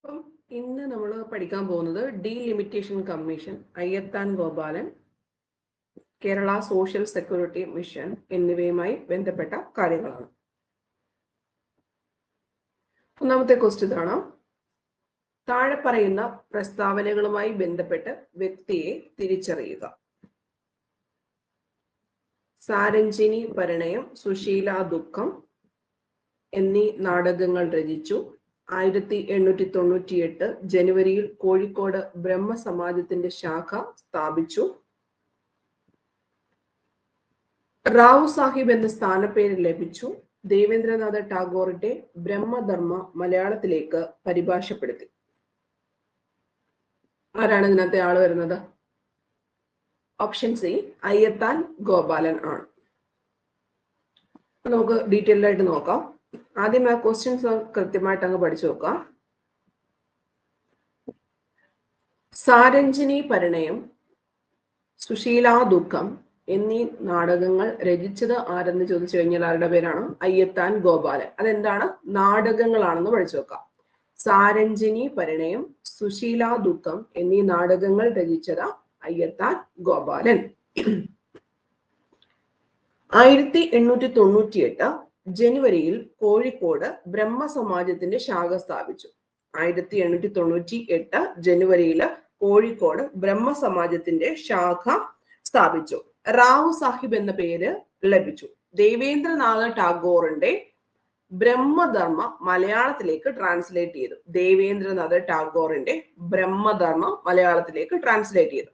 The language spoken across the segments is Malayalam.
അപ്പം ഇന്ന് നമ്മൾ പഠിക്കാൻ പോകുന്നത് delimitation commission, Ayyathan Gopalan, Kerala social security mission എന്നിവയുമായി ബന്ധപ്പെട്ട കാര്യങ്ങളാണ്. ഒന്നാമത്തെ ക്വസ്റ്റ്യൻ ആണ്, താഴെ പറയുന്ന പ്രസ്താവനകളുമായി ബന്ധപ്പെട്ട് വ്യക്തിയെ തിരിച്ചറിയുക. സാരഞ്ജിനി പരിണയം, സുശീല ദുഃഖം എന്നീ നാടകങ്ങൾ രചിച്ചു. 1898 ജനുവരിയിൽ കോഴിക്കോട് ബ്രഹ്മസമാജത്തിന്റെ ശാഖ സ്ഥാപിച്ചു. റാവു സാഹിബ് എന്ന സ്ഥാനപ്പേര് ലഭിച്ചു. ദേവേന്ദ്രനാഥ ടാഗോറിന്റെ ബ്രഹ്മധർമ്മ മലയാളത്തിലേക്ക് പരിഭാഷപ്പെടുത്തി. ആരാണ് ഇതിനകത്തെ ആള് വരുന്നത്? ഓപ്ഷൻ സി, അയ്യത്താൻ ഗോപാലൻ ആണ്. നമുക്ക് ഡീറ്റെയിൽഡ് ആയിട്ട് നോക്കാം. ആദ്യം ആ ക്വസ്റ്റ്യൻസ് കൃത്യമായിട്ട് അങ്ങ് പഠിച്ചു നോക്കാം. സാരഞ്ജിനി പരിണയം, സുശീല ദുഃഖം എന്നീ നാടകങ്ങൾ രചിച്ചത് ആരെന്ന് ചോദിച്ചു കഴിഞ്ഞാൽ ആരുടെ പേരാണ്? അയ്യത്താൻ ഗോപാലൻ. അതെന്താണ്? നാടകങ്ങളാണെന്ന് പഠിച്ചു നോക്കാം. സാരഞ്ജിനി പരിണയം, സുശീല ദുഃഖം എന്നീ നാടകങ്ങൾ രചിച്ചത് അയ്യത്താൻ ഗോപാലൻ. 1898 ജനുവരിയിൽ കോഴിക്കോട് ബ്രഹ്മസമാജത്തിന്റെ ശാഖ സ്ഥാപിച്ചു. 1898 ജനുവരിയിൽ കോഴിക്കോട് ബ്രഹ്മസമാജത്തിന്റെ ശാഖ സ്ഥാപിച്ചു. റാവു സാഹിബ് എന്ന പേര് ലഭിച്ചു. ദേവേന്ദ്രനാഥ ടാഗോറിന്റെ ബ്രഹ്മധർമ്മ മലയാളത്തിലേക്ക് ട്രാൻസ്ലേറ്റ് ചെയ്തു. ദേവേന്ദ്രനാഥ ടാഗോറിന്റെ ബ്രഹ്മധർമ്മ മലയാളത്തിലേക്ക് ട്രാൻസ്ലേറ്റ് ചെയ്തു.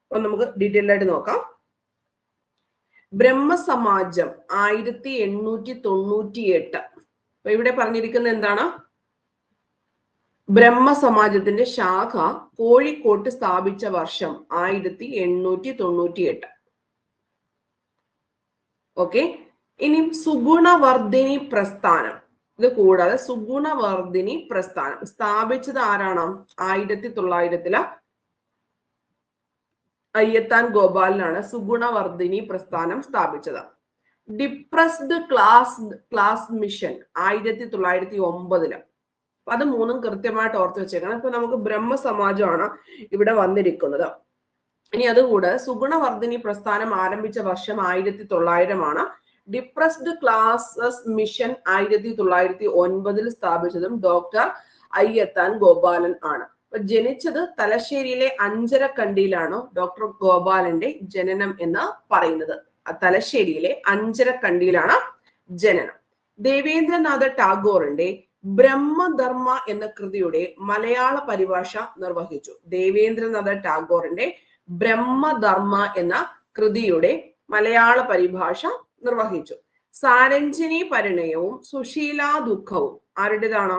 അപ്പൊ നമുക്ക് ഡീറ്റെയിൽ ആയിട്ട് നോക്കാം. ബ്രഹ്മസമാജം 1898. അപ്പൊ ഇവിടെ പറഞ്ഞിരിക്കുന്നത് എന്താണ്? ബ്രഹ്മസമാജത്തിന്റെ ശാഖ കോഴിക്കോട്ട് സ്ഥാപിച്ച വർഷം 1898. ഓക്കെ. ഇനി സുഗുണവർദ്ധിനി പ്രസ്ഥാനം, ഇത് കൂടാതെ സുഗുണവർദ്ധിനി പ്രസ്ഥാനം സ്ഥാപിച്ചത് ആരാണ്? 1900 അയ്യത്താൻ ഗോപാലനാണ് സുഗുണവർദ്ധിനി പ്രസ്ഥാനം സ്ഥാപിച്ചത്. Depressed class mission 1909. അത് മൂന്നും കൃത്യമായിട്ട് ഓർത്ത് വെച്ചേക്കണം. ഇപ്പൊ നമുക്ക് ബ്രഹ്മസമാജമാണ് ഇവിടെ വന്നിരിക്കുന്നത്. ഇനി അതുകൂടെ സുഗുണവർദ്ധിനി പ്രസ്ഥാനം ആരംഭിച്ച വർഷം 1900 ഡിപ്രസ്ഡ് ക്ലാസസ് മിഷൻ 1909 സ്ഥാപിച്ചതും ഡോക്ടർ അയ്യത്താൻ ഗോപാലൻ ആണ്. ജനിച്ചത് തലശ്ശേരിയിലെ അഞ്ചരക്കണ്ടിയിലാണ് ഡോക്ടർ ഗോപാലന്റെ ജനനം എന്ന് പറയുന്നത്. തലശ്ശേരിയിലെ അഞ്ചരക്കണ്ടിയിലാണ് ജനനം. ദേവേന്ദ്രനാഥ ടാഗോറിന്റെ ബ്രഹ്മധർമ്മ എന്ന കൃതിയുടെ മലയാള പരിഭാഷ നിർവഹിച്ചു. ദേവേന്ദ്രനാഥ ടാഗോറിന്റെ ബ്രഹ്മധർമ്മ എന്ന കൃതിയുടെ മലയാള പരിഭാഷ നിർവഹിച്ചു. സാരഞ്ജിനി പരിണയവും സുശീല ദുഃഖവും ആരുടേതാണ്?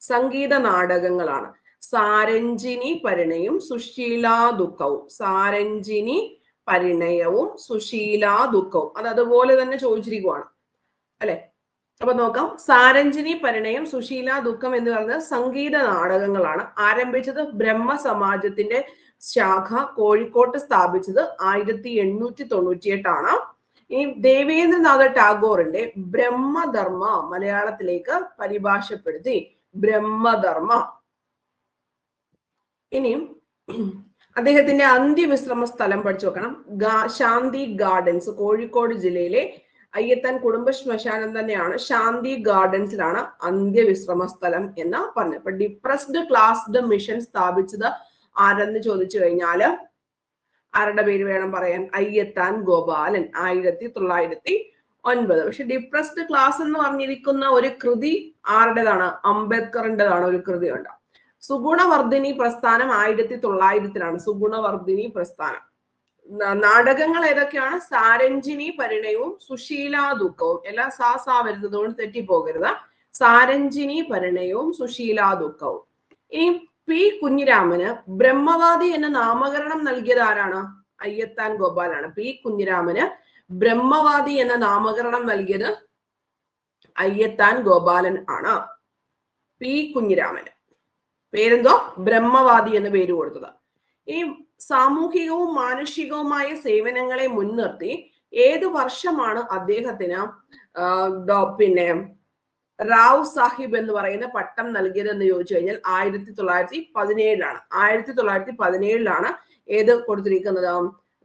സംഗീത നാടകങ്ങളാണ്. സാരഞ്ജിനി പരിണയവും സുശീല ദുഃഖവും. സാരഞ്ജിനി പരിണയവും സുശീല ദുഃഖവും അത് അതുപോലെ തന്നെ ചോദിച്ചിരിക്കുവാണ് അല്ലെ. അപ്പൊ നോക്കാം. സാരഞ്ജിനി പരിണയം, സുശീല ദുഃഖം എന്ന് പറയുന്നത് സംഗീത നാടകങ്ങളാണ്. ആരംഭിച്ചത് ബ്രഹ്മസമാജത്തിന്റെ ശാഖ കോഴിക്കോട്ട് സ്ഥാപിച്ചത് 1898 ഈ ദേവേന്ദ്രനാഥ ടാഗോറിന്റെ ബ്രഹ്മധർമ്മ മലയാളത്തിലേക്ക് പരിഭാഷപ്പെടുത്തി. ബ്രഹ്മധർമ്മ. ഇനിയും അദ്ദേഹത്തിന്റെ അന്ത്യവിശ്രമ സ്ഥലം പഠിച്ചു വെക്കണം. ശാന്തി ഗാർഡൻസ്, കോഴിക്കോട് ജില്ലയിലെ അയ്യത്താൻ കുടുംബ ശ്മശാനം തന്നെയാണ്. ശാന്തി ഗാർഡൻസിലാണ് അന്ത്യവിശ്രമ സ്ഥലം എന്ന് പറഞ്ഞത്. അപ്പൊ ഡിപ്രസ്ഡ് ക്ലാസ്ഡ് മിഷൻ സ്ഥാപിച്ചത് ആരെന്ന് ചോദിച്ചു കഴിഞ്ഞാല് ആരുടെ പേര് വേണം പറയാൻ? അയ്യത്താൻ ഗോപാലൻ, 1909. പക്ഷെ ഡിപ്രസ്ഡ് ക്ലാസ് എന്ന് പറഞ്ഞിരിക്കുന്ന ഒരു കൃതി ആരുടേതാണ്? അംബേദ്കറിൻ്റെതാണ് ഒരു കൃതി ഉണ്ട്. സുഗുണവർദ്ധിനി പ്രസ്ഥാനം 1900 സുഗുണവർദ്ധിനി പ്രസ്ഥാനം. നാടകങ്ങൾ ഏതൊക്കെയാണ്? സാരഞ്ജിനി പരിണയവും സുശീല ദുഃഖവും. എല്ലാം സാ വരുന്നത് കൊണ്ട് തെറ്റിപ്പോകരുത്. സാരഞ്ജിനി പരിണയവും സുശീല ദുഃഖവും. ഇനി പി കുഞ്ഞിരാമന് ബ്രഹ്മവാദി എന്ന നാമകരണം നൽകിയത് ആരാണ്? അയ്യത്താൻ ഗോപാലാണ്. പി കുഞ്ഞിരാമന് ബ്രഹ്മവാദി എന്ന നാമകരണം നൽകിയത് അയ്യത്താൻ ഗോപാലൻ ആണ്. പി കുഞ്ഞിരാമന് പേരെന്തോ? ബ്രഹ്മവാദി എന്ന് പേര് കൊടുത്തത്. ഈ സാമൂഹികവും മാനുഷികവുമായ സേവനങ്ങളെ മുൻനിർത്തി ഏത് വർഷമാണ് അദ്ദേഹത്തിന് റാവു സാഹിബ് എന്ന് പറയുന്ന പട്ടം നൽകിയത് എന്ന് ചോദിച്ചു കഴിഞ്ഞാൽ 1917 1917 ഏത് കൊടുത്തിരിക്കുന്നത്?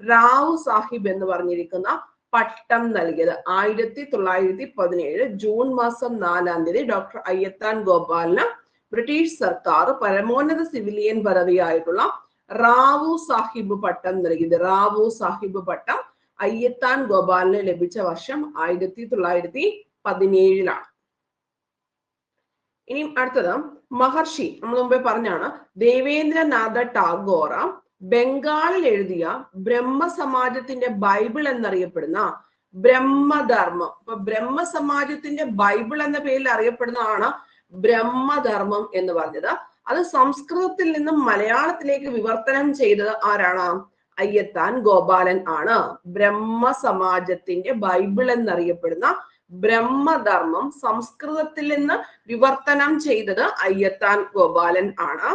റാവു സാഹിബ് എന്ന് പറഞ്ഞിരിക്കുന്ന പട്ടം നൽകിയത് 1917 ജൂൺ മാസം 4-ാം തീയതി ഡോക്ടർ അയ്യത്താൻ ഗോപാലിന് ബ്രിട്ടീഷ് സർക്കാർ പരമോന്നത സിവിലിയൻ പദവിയായിട്ടുള്ള റാവു സാഹിബ് പട്ടം നൽകിയത്. റാവു സാഹിബ് പട്ടം അയ്യത്താൻ ഗോപാലിന് ലഭിച്ച വർഷം 1917. ഇനി അടുത്തത് മഹർഷി, നമ്മൾ മുമ്പേ പറഞ്ഞാണ്, ദേവേന്ദ്രനാഥ ടാഗോർ ബംഗാളിൽ എഴുതിയ ബ്രഹ്മസമാജത്തിന്റെ ബൈബിൾ എന്നറിയപ്പെടുന്ന ബ്രഹ്മധർമ്മം. അപ്പൊ ബ്രഹ്മസമാജത്തിന്റെ ബൈബിൾ എന്ന പേരിൽ അറിയപ്പെടുന്നതാണ് ബ്രഹ്മധർമ്മം എന്ന് പറഞ്ഞത്. അത് സംസ്കൃതത്തിൽ നിന്നും മലയാളത്തിലേക്ക് വിവർത്തനം ചെയ്തത് ആരാണ്? അയ്യത്താൻ ഗോപാലൻ ആണ്. ബ്രഹ്മസമാജത്തിന്റെ ബൈബിൾ എന്നറിയപ്പെടുന്ന ബ്രഹ്മധർമ്മം സംസ്കൃതത്തിൽ നിന്ന് വിവർത്തനം ചെയ്തത് അയ്യത്താൻ ഗോപാലൻ ആണ്.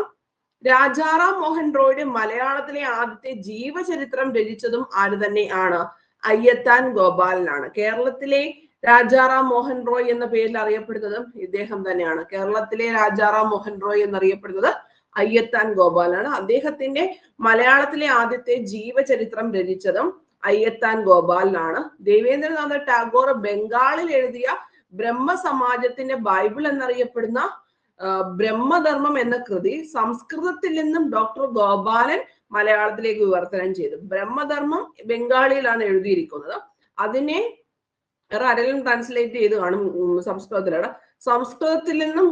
രാജാറാം മോഹൻ റോയുടെ മലയാളത്തിലെ ആദ്യത്തെ ജീവചരിത്രം രചിച്ചതും ആര് തന്നെയാണ്? അയ്യത്താൻ ഗോപാലനാണ്. കേരളത്തിലെ രാജാറാം മോഹൻ റോയ് എന്ന പേരിൽ അറിയപ്പെടുന്നതും ഇദ്ദേഹം തന്നെയാണ്. കേരളത്തിലെ രാജാറാം മോഹൻ റോയ് എന്നറിയപ്പെടുന്നത് അയ്യത്താൻ ഗോപാലനാണ്. അദ്ദേഹത്തിന്റെ മലയാളത്തിലെ ആദ്യത്തെ ജീവചരിത്രം രചിച്ചതും അയ്യത്താൻ ഗോപാലനാണ്. ദേവേന്ദ്രനാഥ ടാഗോർ ബംഗാളിൽ എഴുതിയ ബ്രഹ്മസമാജത്തിന്റെ ബൈബിൾ എന്നറിയപ്പെടുന്ന ബ്രഹ്മധർമ്മം എന്ന കൃതി സംസ്കൃതത്തിൽ നിന്നും ഡോക്ടർ ഗോപാലൻ മലയാളത്തിലേക്ക് വിവർത്തനം ചെയ്തു. ബ്രഹ്മധർമ്മം ബംഗാളിയിലാണ് എഴുതിയിരിക്കുന്നത്. അതിനെ ആരെങ്കിലും ട്രാൻസ്ലേറ്റ് ചെയ്ത് കാണും സംസ്കൃതത്തിലാണ്. സംസ്കൃതത്തിൽ നിന്നും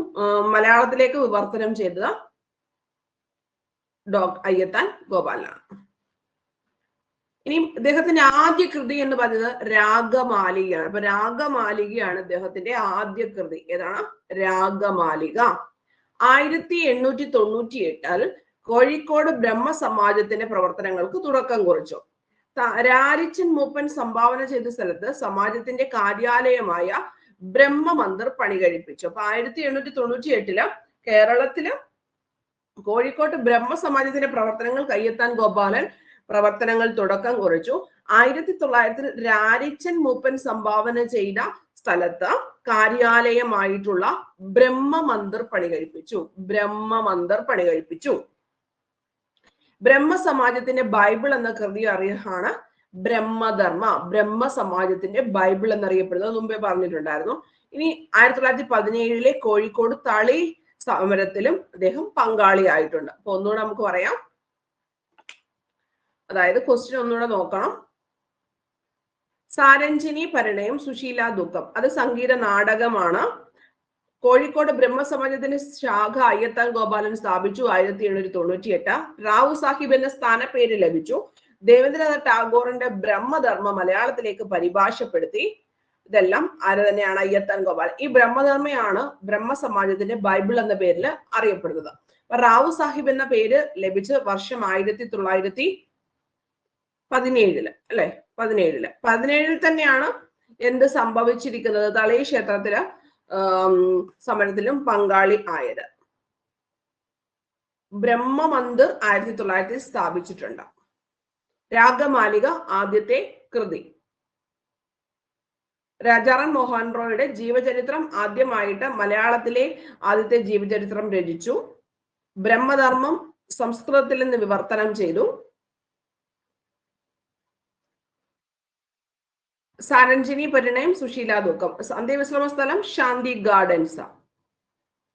മലയാളത്തിലേക്ക് വിവർത്തനം ചെയ്തത് അയ്യത്താൻ ഗോപാലനാണ്. ഇനി ഇദ്ദേഹത്തിന്റെ ആദ്യ കൃതി എന്ന് പറയുന്നത് രാഗമാലികയാണ്. അപ്പൊ രാഗമാലികയാണ് ഇദ്ദേഹത്തിന്റെ ആദ്യ കൃതി. ഏതാണ്? രാഗമാലിക. 1898 കോഴിക്കോട് ബ്രഹ്മസമാജത്തിന്റെ പ്രവർത്തനങ്ങൾക്ക് തുടക്കം കുറിച്ചു. രാരിച്ചൻ മൂപ്പൻ സംഭാവന ചെയ്ത സ്ഥലത്ത് സമാജത്തിന്റെ കാര്യാലയമായ ബ്രഹ്മമന്ദിർ പണി കഴിപ്പിച്ചു. അപ്പൊ 1898 കേരളത്തില് കോഴിക്കോട്ട് ബ്രഹ്മസമാജത്തിന്റെ പ്രവർത്തനങ്ങൾ അയ്യത്താൻ ഗോപാലൻ പ്രവർത്തനങ്ങൾ തുടക്കം കുറിച്ചു. 1900 രാരിച്ചൻ മൂപ്പൻ സംഭാവന ചെയ്ത സ്ഥലത്ത് കാര്യാലയമായിട്ടുള്ള ബ്രഹ്മമന്ദിർ പണി കഴിപ്പിച്ചു. ബ്രഹ്മമന്ദിർ പണി കഴിപ്പിച്ചു. ബ്രഹ്മസമാജത്തിന്റെ ബൈബിൾ എന്ന കൃതി അറിയാണ് ബ്രഹ്മധർമ്മ. ബ്രഹ്മസമാജത്തിന്റെ ബൈബിൾ എന്നറിയപ്പെടുന്നത് മുമ്പേ പറഞ്ഞിട്ടുണ്ടായിരുന്നു. ഇനി 1917 കോഴിക്കോട് തളി സമരത്തിലും അദ്ദേഹം പങ്കാളിയായിട്ടുണ്ട്. അപ്പൊ ഒന്നുകൂടെ നമുക്ക് പറയാം. അതായത് ക്വസ്റ്റ്യൻ ഒന്നുകൂടെ നോക്കണം. സാരഞ്ജിനി പരിണയം സുശീല ദുഃഖം അത് സംഗീത നാടകമാണ്. കോഴിക്കോട് ബ്രഹ്മസമാജത്തിന്റെ ശാഖ അയ്യത്താൻ ഗോപാലൻ സ്ഥാപിച്ചു 1898. റാവു സാഹിബ് എന്ന സ്ഥാനപ്പേര് ലഭിച്ചു. ദേവേന്ദ്രനാഥ ടാഗോറിന്റെ ബ്രഹ്മധർമ്മ മലയാളത്തിലേക്ക് പരിഭാഷപ്പെടുത്തി. ഇതെല്ലാം ആര് തന്നെയാണ്? അയ്യത്താൻ ഗോപാലൻ. ഈ ബ്രഹ്മധർമ്മയാണ് ബ്രഹ്മസമാജത്തിന്റെ ബൈബിൾ എന്ന പേരിൽ അറിയപ്പെടുന്നത്. റാവു സാഹിബ് എന്ന പേര് ലഭിച്ച വർഷം 1917 അല്ലെ? 17 തന്നെയാണ് എന്ത് സംഭവിച്ചിരിക്കുന്നത്? തളി ക്ഷേത്രത്തില് സമരത്തിലും പങ്കാളി ആയത്. ബ്രഹ്മമന്ദിർ 1900 സ്ഥാപിച്ചിട്ടുണ്ട്. രാഗമാലിക ആദ്യത്തെ കൃതി. രാജാറാം മോഹൻ റോയുടെ ജീവചരിത്രം ആദ്യമായിട്ട് മലയാളത്തിലെ ആദ്യത്തെ ജീവചരിത്രം രചിച്ചു. ബ്രഹ്മധർമ്മം സംസ്കൃതത്തിൽ നിന്ന് വിവർത്തനം ചെയ്തു. സാരഞ്ജിനി പരിണയം സുശീല ദുഃഖം. അന്ത്യവിശ്രമ സ്ഥലം ശാന്തി ഗാർഡൻസ്.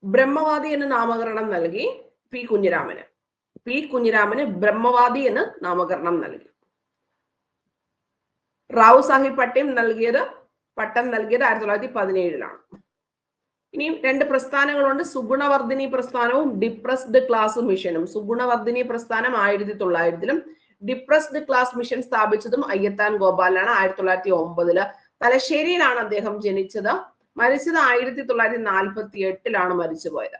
ബ്രഹ്മവാദി എന്ന് നാമകരണം നൽകി പി കുഞ്ഞിരാമന് ബ്രഹ്മവാദി എന്ന് നാമകരണം നൽകി. റാവു സാഹിബ് പട്ടം നൽകിയത് 1917. ഇനി രണ്ട് പ്രസ്ഥാനങ്ങളുണ്ട്. സുഗുണവർദ്ധിനി പ്രസ്ഥാനവും ഡിപ്രസ്ഡ് ക്ലാസ് മിഷനും. സുഗുണവർദ്ധിനി പ്രസ്ഥാനം 1900 ഡിപ്രസ്ഡ് ക്ലാസ് മിഷൻ സ്ഥാപിച്ചതും അയ്യത്താൻ ഗോപാലനാണ് 1909. തലശ്ശേരിയിലാണ് അദ്ദേഹം ജനിച്ചത്. മരിച്ചത് 1948 മരിച്ചുപോയത്.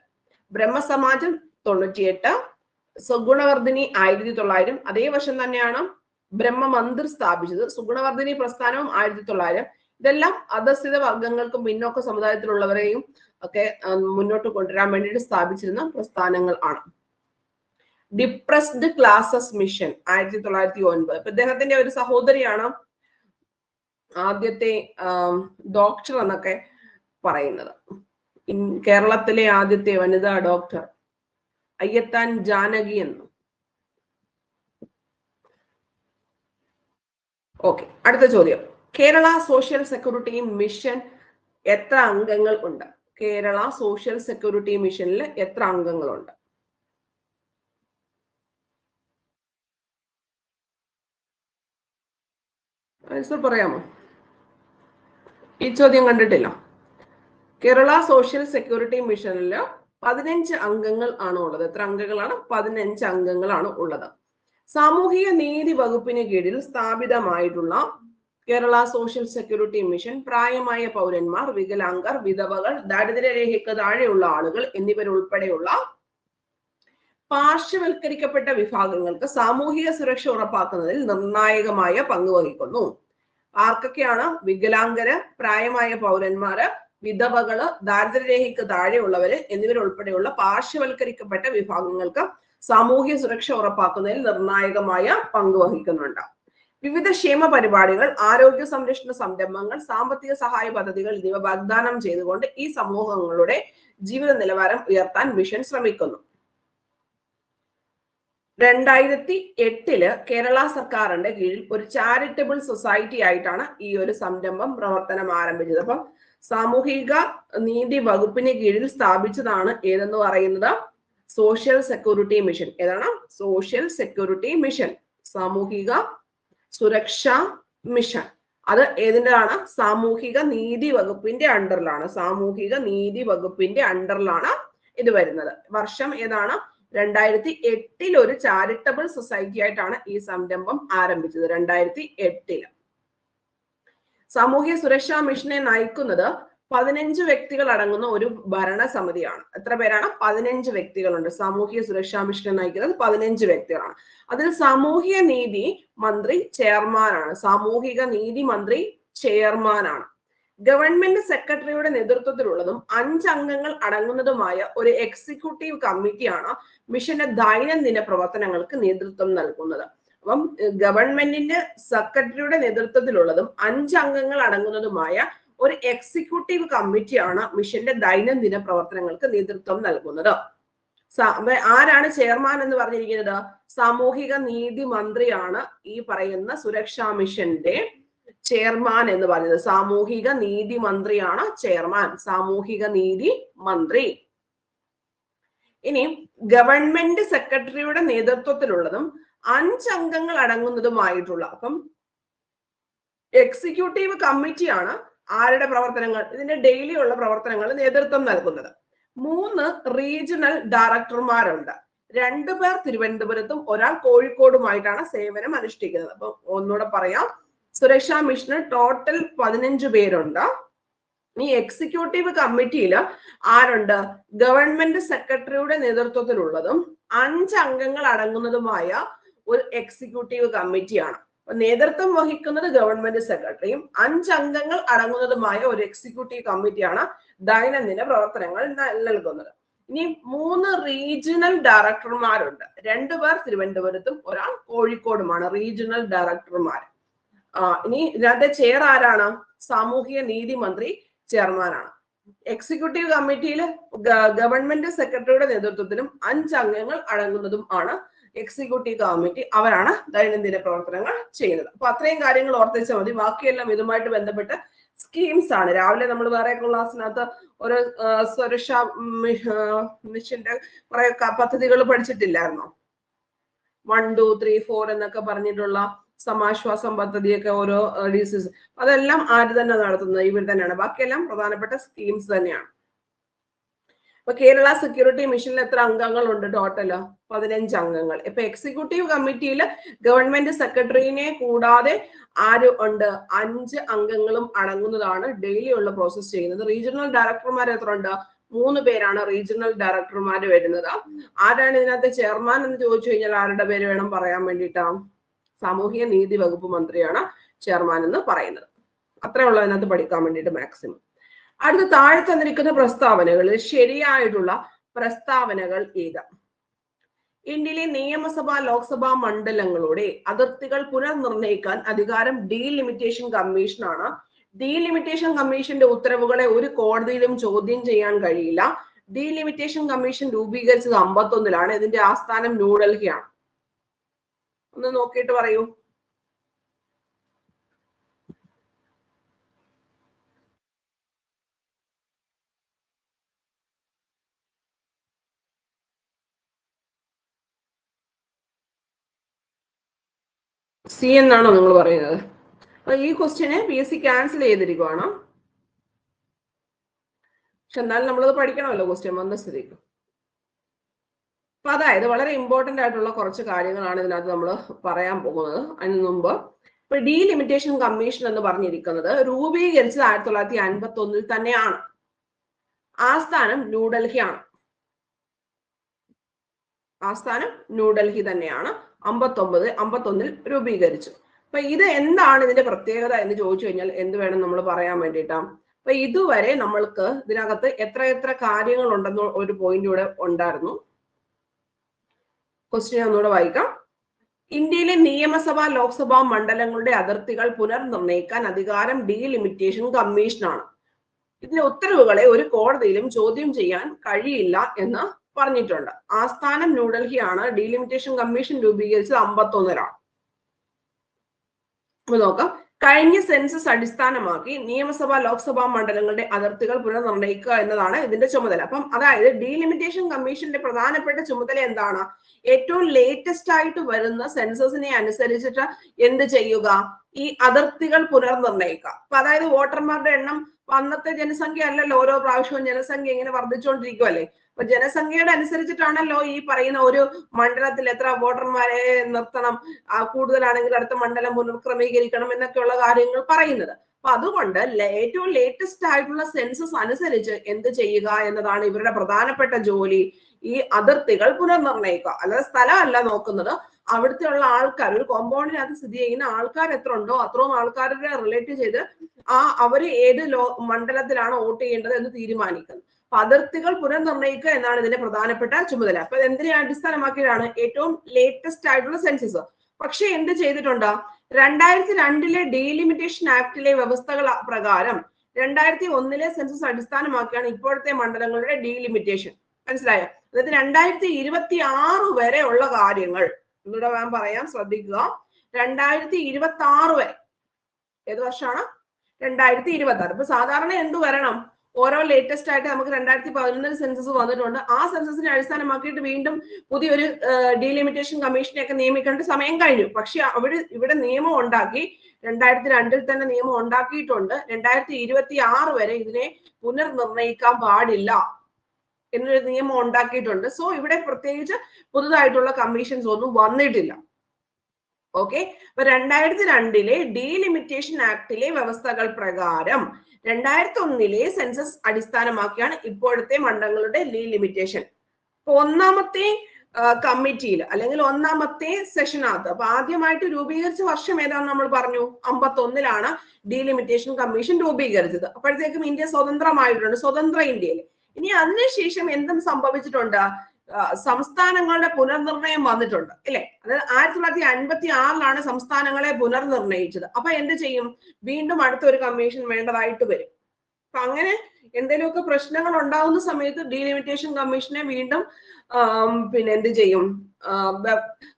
ബ്രഹ്മസമാജം 98, സുഗുണവർദ്ധിനി 1900. അതേ വർഷം തന്നെയാണ് ബ്രഹ്മമന്ദിർ സ്ഥാപിച്ചത്. സുഗുണവർദ്ധിനി പ്രസ്ഥാനവും 1900. ഇതെല്ലാം അധസ്ഥിത വർഗങ്ങൾക്കും പിന്നോക്ക സമുദായത്തിലുള്ളവരെയും ഒക്കെ മുന്നോട്ട് കൊണ്ടുവരാൻ വേണ്ടിയിട്ട് സ്ഥാപിച്ചിരുന്ന പ്രസ്ഥാനങ്ങൾ ആണ്. Depressed classes mission 1909. ഇപ്പൊ ഇദ്ദേഹത്തിന്റെ ഒരു സഹോദരിയാണ് ആദ്യത്തെ ഡോക്ടർ എന്നൊക്കെ പറയുന്നത്. കേരളത്തിലെ ആദ്യത്തെ വനിതാ ഡോക്ടർ അയ്യത്താൻ ജാനകി എന്നു. ഓക്കെ, അടുത്ത ചോദ്യം. കേരള സോഷ്യൽ സെക്യൂരിറ്റി മിഷൻ എത്ര അംഗങ്ങൾ ഉണ്ട്? കേരള സോഷ്യൽ സെക്യൂരിറ്റി മിഷനിൽ എത്ര അംഗങ്ങളുണ്ട്? ആൻസർ പറയാമോ? ഈ ചോദ്യം കണ്ടിട്ടില്ല. കേരള സോഷ്യൽ സെക്യൂരിറ്റി മിഷനിൽ 15 അംഗങ്ങൾ ആണ് ഉള്ളത്. എത്ര അംഗങ്ങളാണ്? 15 അംഗങ്ങളാണ് ഉള്ളത്. സാമൂഹിക നീതി വകുപ്പിന് കീഴിൽ സ്ഥാപിതമായിട്ടുള്ള കേരള സോഷ്യൽ സെക്യൂരിറ്റി മിഷൻ പ്രായമായ പൗരന്മാർ, വികലാംഗർ, വിധവകൾ, ദാരിദ്ര്യരേഖയ്ക്ക് താഴെയുള്ള ആളുകൾ എന്നിവരുൾപ്പെടെയുള്ള പാർശ്വവൽക്കരിക്കപ്പെട്ട വിഭാഗങ്ങൾക്ക് സാമൂഹിക സുരക്ഷ ഉറപ്പാക്കുന്നതിൽ നിർണായകമായ പങ്ക് വഹിക്കുന്നു. ആർക്കൊക്കെയാണ്? വികലാംഗര്, പ്രായമായ പൗരന്മാര്, വിധവകള്, ദാരിദ്ര്യരേഖയ്ക്ക് താഴെയുള്ളവര് എന്നിവരുൾപ്പെടെയുള്ള പാർശ്വവൽക്കരിക്കപ്പെട്ട വിഭാഗങ്ങൾക്ക് സാമൂഹ്യ സുരക്ഷ ഉറപ്പാക്കുന്നതിൽ നിർണായകമായ പങ്ക് വഹിക്കുന്നുണ്ട്. വിവിധ ക്ഷേമ പരിപാടികൾ, ആരോഗ്യ സംരക്ഷണ സംരംഭങ്ങൾ, സാമ്പത്തിക സഹായ പദ്ധതികൾ എന്നിവ വാഗ്ദാനം ചെയ്തുകൊണ്ട് ഈ സമൂഹങ്ങളുടെ ജീവിത നിലവാരം ഉയർത്താൻ മിഷൻ ശ്രമിക്കുന്നു. 2008 കേരള സർക്കാരിന്റെ കീഴിൽ ഒരു ചാരിറ്റബിൾ സൊസൈറ്റി ആയിട്ടാണ് ഈ ഒരു സംരംഭം പ്രവർത്തനം ആരംഭിച്ചത്. അപ്പം സാമൂഹിക നീതി വകുപ്പിന് കീഴിൽ സ്ഥാപിച്ചതാണ് ഏതെന്ന് പറയുന്നത് സോഷ്യൽ സെക്യൂരിറ്റി മിഷൻ. ഏതാണ്? സോഷ്യൽ സെക്യൂരിറ്റി മിഷൻ, സാമൂഹിക സുരക്ഷാ മിഷൻ. അത് ഏതിൻ്റെതാണ്? സാമൂഹിക നീതി വകുപ്പിന്റെ അണ്ടറിലാണ്. സാമൂഹിക നീതി വകുപ്പിന്റെ അണ്ടറിലാണ് ഇത് വരുന്നത്. വർഷം ഏതാണ്? 2008 ഒരു ചാരിറ്റബിൾ സൊസൈറ്റി ആയിട്ടാണ് ഈ സംരംഭം ആരംഭിച്ചത്. 2008. സാമൂഹ്യ സുരക്ഷാ മിഷനെ നയിക്കുന്നത് 15 വ്യക്തികൾ അടങ്ങുന്ന ഒരു ഭരണസമിതിയാണ്. എത്ര പേരാണ്? 15 വ്യക്തികളുണ്ട്. സാമൂഹിക സുരക്ഷാ മിഷനെ നയിക്കുന്നത് 15 വ്യക്തികളാണ്. അതിൽ സാമൂഹിക നീതി മന്ത്രി ചെയർമാനാണ്. സാമൂഹിക നീതി മന്ത്രി ചെയർമാനാണ്. ഗവൺമെന്റ് സെക്രട്ടറിയുടെ നേതൃത്വത്തിലുള്ളതും 5 അംഗങ്ങൾ അടങ്ങുന്നതുമായ ഒരു എക്സിക്യൂട്ടീവ് കമ്മിറ്റിയാണ് മിഷന്റെ ദൈനംദിന പ്രവർത്തനങ്ങൾക്ക് നേതൃത്വം നൽകുന്നത്. അപ്പം ഗവൺമെന്റിന്റെ സെക്രട്ടറിയുടെ നേതൃത്വത്തിലുള്ളതും 5 അംഗങ്ങൾ അടങ്ങുന്നതുമായ ഒരു എക്സിക്യൂട്ടീവ് കമ്മിറ്റിയാണ് മിഷന്റെ ദൈനംദിന പ്രവർത്തനങ്ങൾക്ക് നേതൃത്വം നൽകുന്നത്. ആരാണ് ചെയർമാൻ എന്ന് പറഞ്ഞിരിക്കുന്നത്? സാമൂഹിക നീതി മന്ത്രിയാണ് ഈ പറയുന്ന സുരക്ഷാ മിഷന്റെ ചെയർമാൻ എന്ന് പറഞ്ഞത്. സാമൂഹിക നീതി മന്ത്രിയാണ് ചെയർമാൻ, സാമൂഹിക നീതി മന്ത്രി. ഇനി ഗവൺമെന്റ് സെക്രട്ടറിയുടെ നേതൃത്വത്തിലുള്ളതും 5 അംഗങ്ങൾ അടങ്ങുന്നതുമായിട്ടുള്ള, അപ്പം എക്സിക്യൂട്ടീവ് കമ്മിറ്റിയാണ് ആരുടെ പ്രവർത്തനങ്ങൾ? ഇതിന്റെ ഡെയിലി ഉള്ള പ്രവർത്തനങ്ങൾ നേതൃത്വം നൽകുന്നത്. 3 റീജിയണൽ ഡയറക്ടർമാരുണ്ട്. 2 പേർ തിരുവനന്തപുരത്തും ഒരാൾ കോഴിക്കോടുമായിട്ടാണ് സേവനം അനുഷ്ഠിക്കുന്നത്. അപ്പൊ ഒന്നുകൂടെ പറയാം, സുരക്ഷാ മിഷന് ടോട്ടൽ 15 പേരുണ്ട്. ഈ എക്സിക്യൂട്ടീവ് കമ്മിറ്റിയിൽ ആരുണ്ട്? ഗവൺമെന്റ് സെക്രട്ടറിയുടെ നേതൃത്വത്തിലുള്ളതും 5 അംഗങ്ങൾ അടങ്ങുന്നതുമായ ഒരു എക്സിക്യൂട്ടീവ് കമ്മിറ്റിയാണ്. നേതൃത്വം വഹിക്കുന്നത് ഗവൺമെന്റ് സെക്രട്ടറിയും 5 അംഗങ്ങൾ അടങ്ങുന്നതുമായ ഒരു എക്സിക്യൂട്ടീവ് കമ്മിറ്റിയാണ് ദൈനംദിന പ്രവർത്തനങ്ങൾ നൽകുന്നത്. ഇനി 3 റീജിയണൽ ഡയറക്ടർമാരുണ്ട്. 2 പേർ തിരുവനന്തപുരത്തും ഒരാൾ കോഴിക്കോടുമാണ് റീജിയണൽ ഡയറക്ടർമാർ. ഇനി ഇതിനകത്തെ ചെയർ ആരാണ്? സാമൂഹിക നീതി മന്ത്രി ചെയർമാനാണ്. എക്സിക്യൂട്ടീവ് കമ്മിറ്റിയിൽ ഗവൺമെന്റ് സെക്രട്ടറിയുടെ നേതൃത്വത്തിലും 5 അംഗങ്ങൾ അടങ്ങുന്നതും ആണ് എക്സിക്യൂട്ടീവ് കമ്മിറ്റി. അവരാണ് ദൈനംദിന പ്രവർത്തനങ്ങൾ ചെയ്യുന്നത്. അപ്പൊ അത്രയും കാര്യങ്ങൾ ഓർത്തിച്ചാൽ മതി. ബാക്കിയെല്ലാം ഇതുമായിട്ട് ബന്ധപ്പെട്ട സ്കീംസ് ആണ്. രാവിലെ നമ്മൾ വേറെ ക്ലാസ്സിനകത്ത് ഒരു സുരക്ഷാ മിഷന്റെ കുറെ പദ്ധതികൾ പഠിച്ചിട്ടില്ലായിരുന്നോ? 1, 2, 3, 4 എന്നൊക്കെ പറഞ്ഞിട്ടുള്ള സമാശ്വാസം പദ്ധതിയൊക്കെ ഓരോ ഡിസീസ്, അതെല്ലാം ആര് തന്നെ നടത്തുന്നത്? ഇവർ തന്നെയാണ്. ബാക്കിയെല്ലാം പ്രധാനപ്പെട്ട സ്കീംസ് തന്നെയാണ്. അപ്പൊ കേരള സെക്യൂരിറ്റി മിഷനിൽ എത്ര അംഗങ്ങളുണ്ട്? ടോട്ടല് 15 അംഗങ്ങൾ. ഇപ്പൊ എക്സിക്യൂട്ടീവ് കമ്മിറ്റിയിൽ ഗവൺമെന്റ് സെക്രട്ടറിനെ കൂടാതെ ആര് ഉണ്ട്? 5 അംഗങ്ങളും അടങ്ങുന്നതാണ് ഡെയിലി ഉള്ള പ്രോസസ് ചെയ്യുന്നത്. റീജിയണൽ ഡയറക്ടർമാർ എത്ര ഉണ്ട്? 3 പേരാണ് റീജിയണൽ ഡയറക്ടർമാർ വരുന്നത്. ആരാണ് ഇതിനകത്ത് ചെയർമാൻ എന്ന് ചോദിച്ചു കഴിഞ്ഞാൽ ആരുടെ പേര് വേണം പറയാൻ വേണ്ടിയിട്ടാ? സാമൂഹിക നീതി വകുപ്പ് മന്ത്രിയാണ് ചെയർമാൻ എന്ന് പറയുന്നത്. അത്രേ ഉള്ളൂ അതിനകത്ത് പഠിക്കാൻ വേണ്ടിയിട്ട് മാക്സിമം. അടുത്ത താഴെ തന്നിരിക്കുന്ന പ്രസ്താവനകളിൽ ശരിയായിട്ടുള്ള പ്രസ്താവനകൾ ഏത്? ഇന്ത്യയിലെ നിയമസഭാ ലോക്സഭാ മണ്ഡലങ്ങളുടെ അതിർത്തികൾ പുനർനിർണയിക്കാൻ അധികാരം ഡീലിമിറ്റേഷൻ കമ്മീഷനാണ്. ഡീലിമിറ്റേഷൻ കമ്മീഷന്റെ ഉത്തരവുകളെ ഒരു കോടതിയിലും ചോദ്യം ചെയ്യാൻ കഴിയില്ല. ഡീലിമിറ്റേഷൻ കമ്മീഷൻ രൂപീകരിച്ചത് 51-ലാണ്. ഇതിന്റെ ആസ്ഥാനം ന്യൂഡൽഹിയാണ്. ഒന്ന് നോക്കിയിട്ട് പറയൂ. സി എന്നാണോ നിങ്ങൾ പറയുന്നത്? അപ്പൊ ഈ ക്വസ്റ്റ്യനെ PSC ക്യാൻസൽ ചെയ്തിരിക്കുവാണ്. പക്ഷെ എന്നാലും നമ്മളത് പഠിക്കണമല്ലോ ക്വസ്റ്റ്യൻ വന്ന സ്ഥിതിക്ക്. അപ്പൊ അതായത് വളരെ ഇമ്പോർട്ടന്റ് ആയിട്ടുള്ള കുറച്ച് കാര്യങ്ങളാണ് ഇതിനകത്ത് നമ്മൾ പറയാൻ പോകുന്നത്. അതിന് മുമ്പ് ഇപ്പൊ ഡീലിമിറ്റേഷൻ കമ്മീഷൻ എന്ന് പറഞ്ഞിരിക്കുന്നത് രൂപീകരിച്ചത് 1951 തന്നെയാണ്. ആസ്ഥാനം ന്യൂഡൽഹിയാണ്. ആസ്ഥാനം ന്യൂഡൽഹി തന്നെയാണ്. 51 രൂപീകരിച്ചു. അപ്പൊ ഇത് എന്താണ് ഇതിന്റെ പ്രത്യേകത എന്ന് ചോദിച്ചു കഴിഞ്ഞാൽ എന്ത് വേണം നമ്മൾ പറയാൻ വേണ്ടിയിട്ടാ? അപ്പൊ ഇതുവരെ നമ്മൾക്ക് ഇതിനകത്ത് എത്ര കാര്യങ്ങൾ ഉണ്ടെന്ന് ഒരു പോയിന്റ് ഇവിടെ ഉണ്ടായിരുന്നു. ക്വസ്റ്റ്യൻ ഒന്നുകൂടെ വായിക്കാം. ഇന്ത്യയിലെ നിയമസഭാ ലോക്സഭാ മണ്ഡലങ്ങളുടെ അതിർത്തികൾ പുനർനിർണയിക്കാൻ അധികാരം ഡീലിമിറ്റേഷൻ കമ്മീഷനാണ്. ഇതിന്റെ ഉത്തരവുകളെ ഒരു കോടതിയിലും ചോദ്യം ചെയ്യാൻ കഴിയില്ല എന്ന് പറഞ്ഞിട്ടുണ്ട്. ആസ്ഥാനം ന്യൂഡൽഹിയാണ്. ഡീലിമിറ്റേഷൻ കമ്മീഷൻ രൂപീകരിച്ചത് 51-ലാണ്. നോക്കാം. കഴിഞ്ഞ സെൻസസ് അടിസ്ഥാനമാക്കി നിയമസഭാ ലോക്സഭാ മണ്ഡലങ്ങളുടെ അതിർത്തികൾ പുനർനിർണയിക്കുക എന്നതാണ് ഇതിന്റെ ചുമതല. അപ്പം അതായത് ഡീലിമിറ്റേഷൻ കമ്മീഷന്റെ പ്രധാനപ്പെട്ട ചുമതല എന്താണ്? ഏറ്റവും ലേറ്റസ്റ്റ് ആയിട്ട് വരുന്ന സെൻസസിനെ അനുസരിച്ചിട്ട് എന്ത് ചെയ്യുക? ഈ അതിർത്തികൾ പുനർനിർണയിക്കുക. അപ്പൊ അതായത് വോട്ടർമാരുടെ എണ്ണം അന്നത്തെ ജനസംഖ്യ അല്ലല്ലോ, ഓരോ പ്രാവശ്യവും ജനസംഖ്യ ഇങ്ങനെ വർദ്ധിച്ചുകൊണ്ടിരിക്കുവല്ലേ. അപ്പൊ ജനസംഖ്യയുടെ അനുസരിച്ചിട്ടാണല്ലോ ഈ പറയുന്ന ഒരു മണ്ഡലത്തിൽ എത്ര വോട്ടർമാരെ നിർത്തണം, കൂടുതലാണെങ്കിൽ അടുത്ത മണ്ഡലം പുനർക്രമീകരിക്കണം എന്നൊക്കെയുള്ള കാര്യങ്ങൾ പറയുന്നത്. അപ്പൊ അതുകൊണ്ട് ഏറ്റവും ലേറ്റസ്റ്റ് ആയിട്ടുള്ള സെൻസസ് അനുസരിച്ച് എന്ത് ചെയ്യുക എന്നതാണ് ഇവരുടെ പ്രധാനപ്പെട്ട ജോലി. ഈ അതിർത്തികൾ പുനർനിർണയിക്കുക. അല്ലാതെ സ്ഥലമല്ല നോക്കുന്നത്, അവിടുത്തെ ഉള്ള ആൾക്കാർ, ഒരു കോമ്പൗണ്ടിനകത്ത് സ്ഥിതി ചെയ്യുന്ന ആൾക്കാർ എത്ര ഉണ്ടോ അത്രയും ആൾക്കാരുടെ റിലേറ്റ് ചെയ്ത് അവര് ഏത് മണ്ഡലത്തിലാണ് വോട്ട് ചെയ്യേണ്ടത് എന്ന് തീരുമാനിക്കുന്നത്. അതിർത്തികൾ പുനർനിർണയിക്കുക എന്നാണ് ഇതിന്റെ പ്രധാനപ്പെട്ട ചുമതല. അപ്പൊ എന്തിനെ അടിസ്ഥാനമാക്കിയാണ്? ഏറ്റവും ലേറ്റസ്റ്റ് ആയിട്ടുള്ള സെൻസസ്. പക്ഷെ എന്ത് ചെയ്തിട്ടുണ്ട്? 2002 ഡീലിമിറ്റേഷൻ ആക്ടിലെ വ്യവസ്ഥകൾ പ്രകാരം 2001 സെൻസസ് അടിസ്ഥാനമാക്കിയാണ് ഇപ്പോഴത്തെ മണ്ഡലങ്ങളുടെ ഡീലിമിറ്റേഷൻ. മനസ്സിലായോ? അതായത് 2026 വരെ ഉള്ള കാര്യങ്ങൾ ഇവിടെ ഞാൻ പറയാം, ശ്രദ്ധിക്കുക. 2026 വരെ. ഏത് വർഷമാണ്? 2026. അപ്പൊ സാധാരണ എന്ത് വരണം? ഓരോ ലേറ്റസ്റ്റ് ആയിട്ട് നമുക്ക് 2011 സെൻസസ് വന്നിട്ടുണ്ട്. ആ സെൻസസിനെ അടിസ്ഥാനമാക്കിയിട്ട് വീണ്ടും പുതിയൊരു ഡീലിമിറ്റേഷൻ കമ്മീഷനെയൊക്കെ നിയമിക്കേണ്ട സമയം കഴിഞ്ഞു. പക്ഷെ ഇവിടെ നിയമം ഉണ്ടാക്കി, 2002 തന്നെ നിയമം ഉണ്ടാക്കിയിട്ടുണ്ട്. 2026 വരെ ഇതിനെ പുനർനിർണയിക്കാൻ പാടില്ല എന്നൊരു നിയമം ഉണ്ടാക്കിയിട്ടുണ്ട്. സോ ഇവിടെ പ്രത്യേകിച്ച് പുതുതായിട്ടുള്ള കമ്മീഷൻസ് ഒന്നും വന്നിട്ടില്ല. ഓക്കെ. അപ്പൊ 2002 ഡീലിമിറ്റേഷൻ ആക്ടിലെ വ്യവസ്ഥകൾ പ്രകാരം 2001 സെൻസസ് അടിസ്ഥാനമാക്കിയാണ് ഇപ്പോഴത്തെ മണ്ഡലങ്ങളുടെ ഡീലിമിറ്റേഷൻ. അപ്പൊ ഒന്നാമത്തെ കമ്മിറ്റിയിൽ അല്ലെങ്കിൽ ഒന്നാമത്തെ സെഷനകത്ത് അപ്പൊ ആദ്യമായിട്ട് രൂപീകരിച്ച വർഷം ഏതാണെന്ന് നമ്മൾ പറഞ്ഞു? 51-ലാണ് ഡീലിമിറ്റേഷൻ കമ്മീഷൻ രൂപീകരിച്ചത്. അപ്പോഴത്തേക്കും ഇന്ത്യ സ്വതന്ത്രമായിട്ടുണ്ട്, സ്വതന്ത്ര ഇന്ത്യയിൽ. ഇനി അതിനുശേഷം എന്തും സംഭവിച്ചിട്ടുണ്ട്? സംസ്ഥാനങ്ങളുടെ പുനർനിർണയം വന്നിട്ടുണ്ട്, അല്ലെ? അതായത് 1956-ലാണ് സംസ്ഥാനങ്ങളെ പുനർനിർണയിച്ചത്. അപ്പൊ എന്ത് ചെയ്യും? വീണ്ടും അടുത്തൊരു കമ്മീഷൻ വേണ്ടതായിട്ട് വരും. അപ്പൊ അങ്ങനെ എന്തെങ്കിലുമൊക്കെ പ്രശ്നങ്ങൾ ഉണ്ടാകുന്ന സമയത്ത് ഡീലിമിറ്റേഷൻ കമ്മീഷനെ വീണ്ടും എന്ത് ചെയ്യും?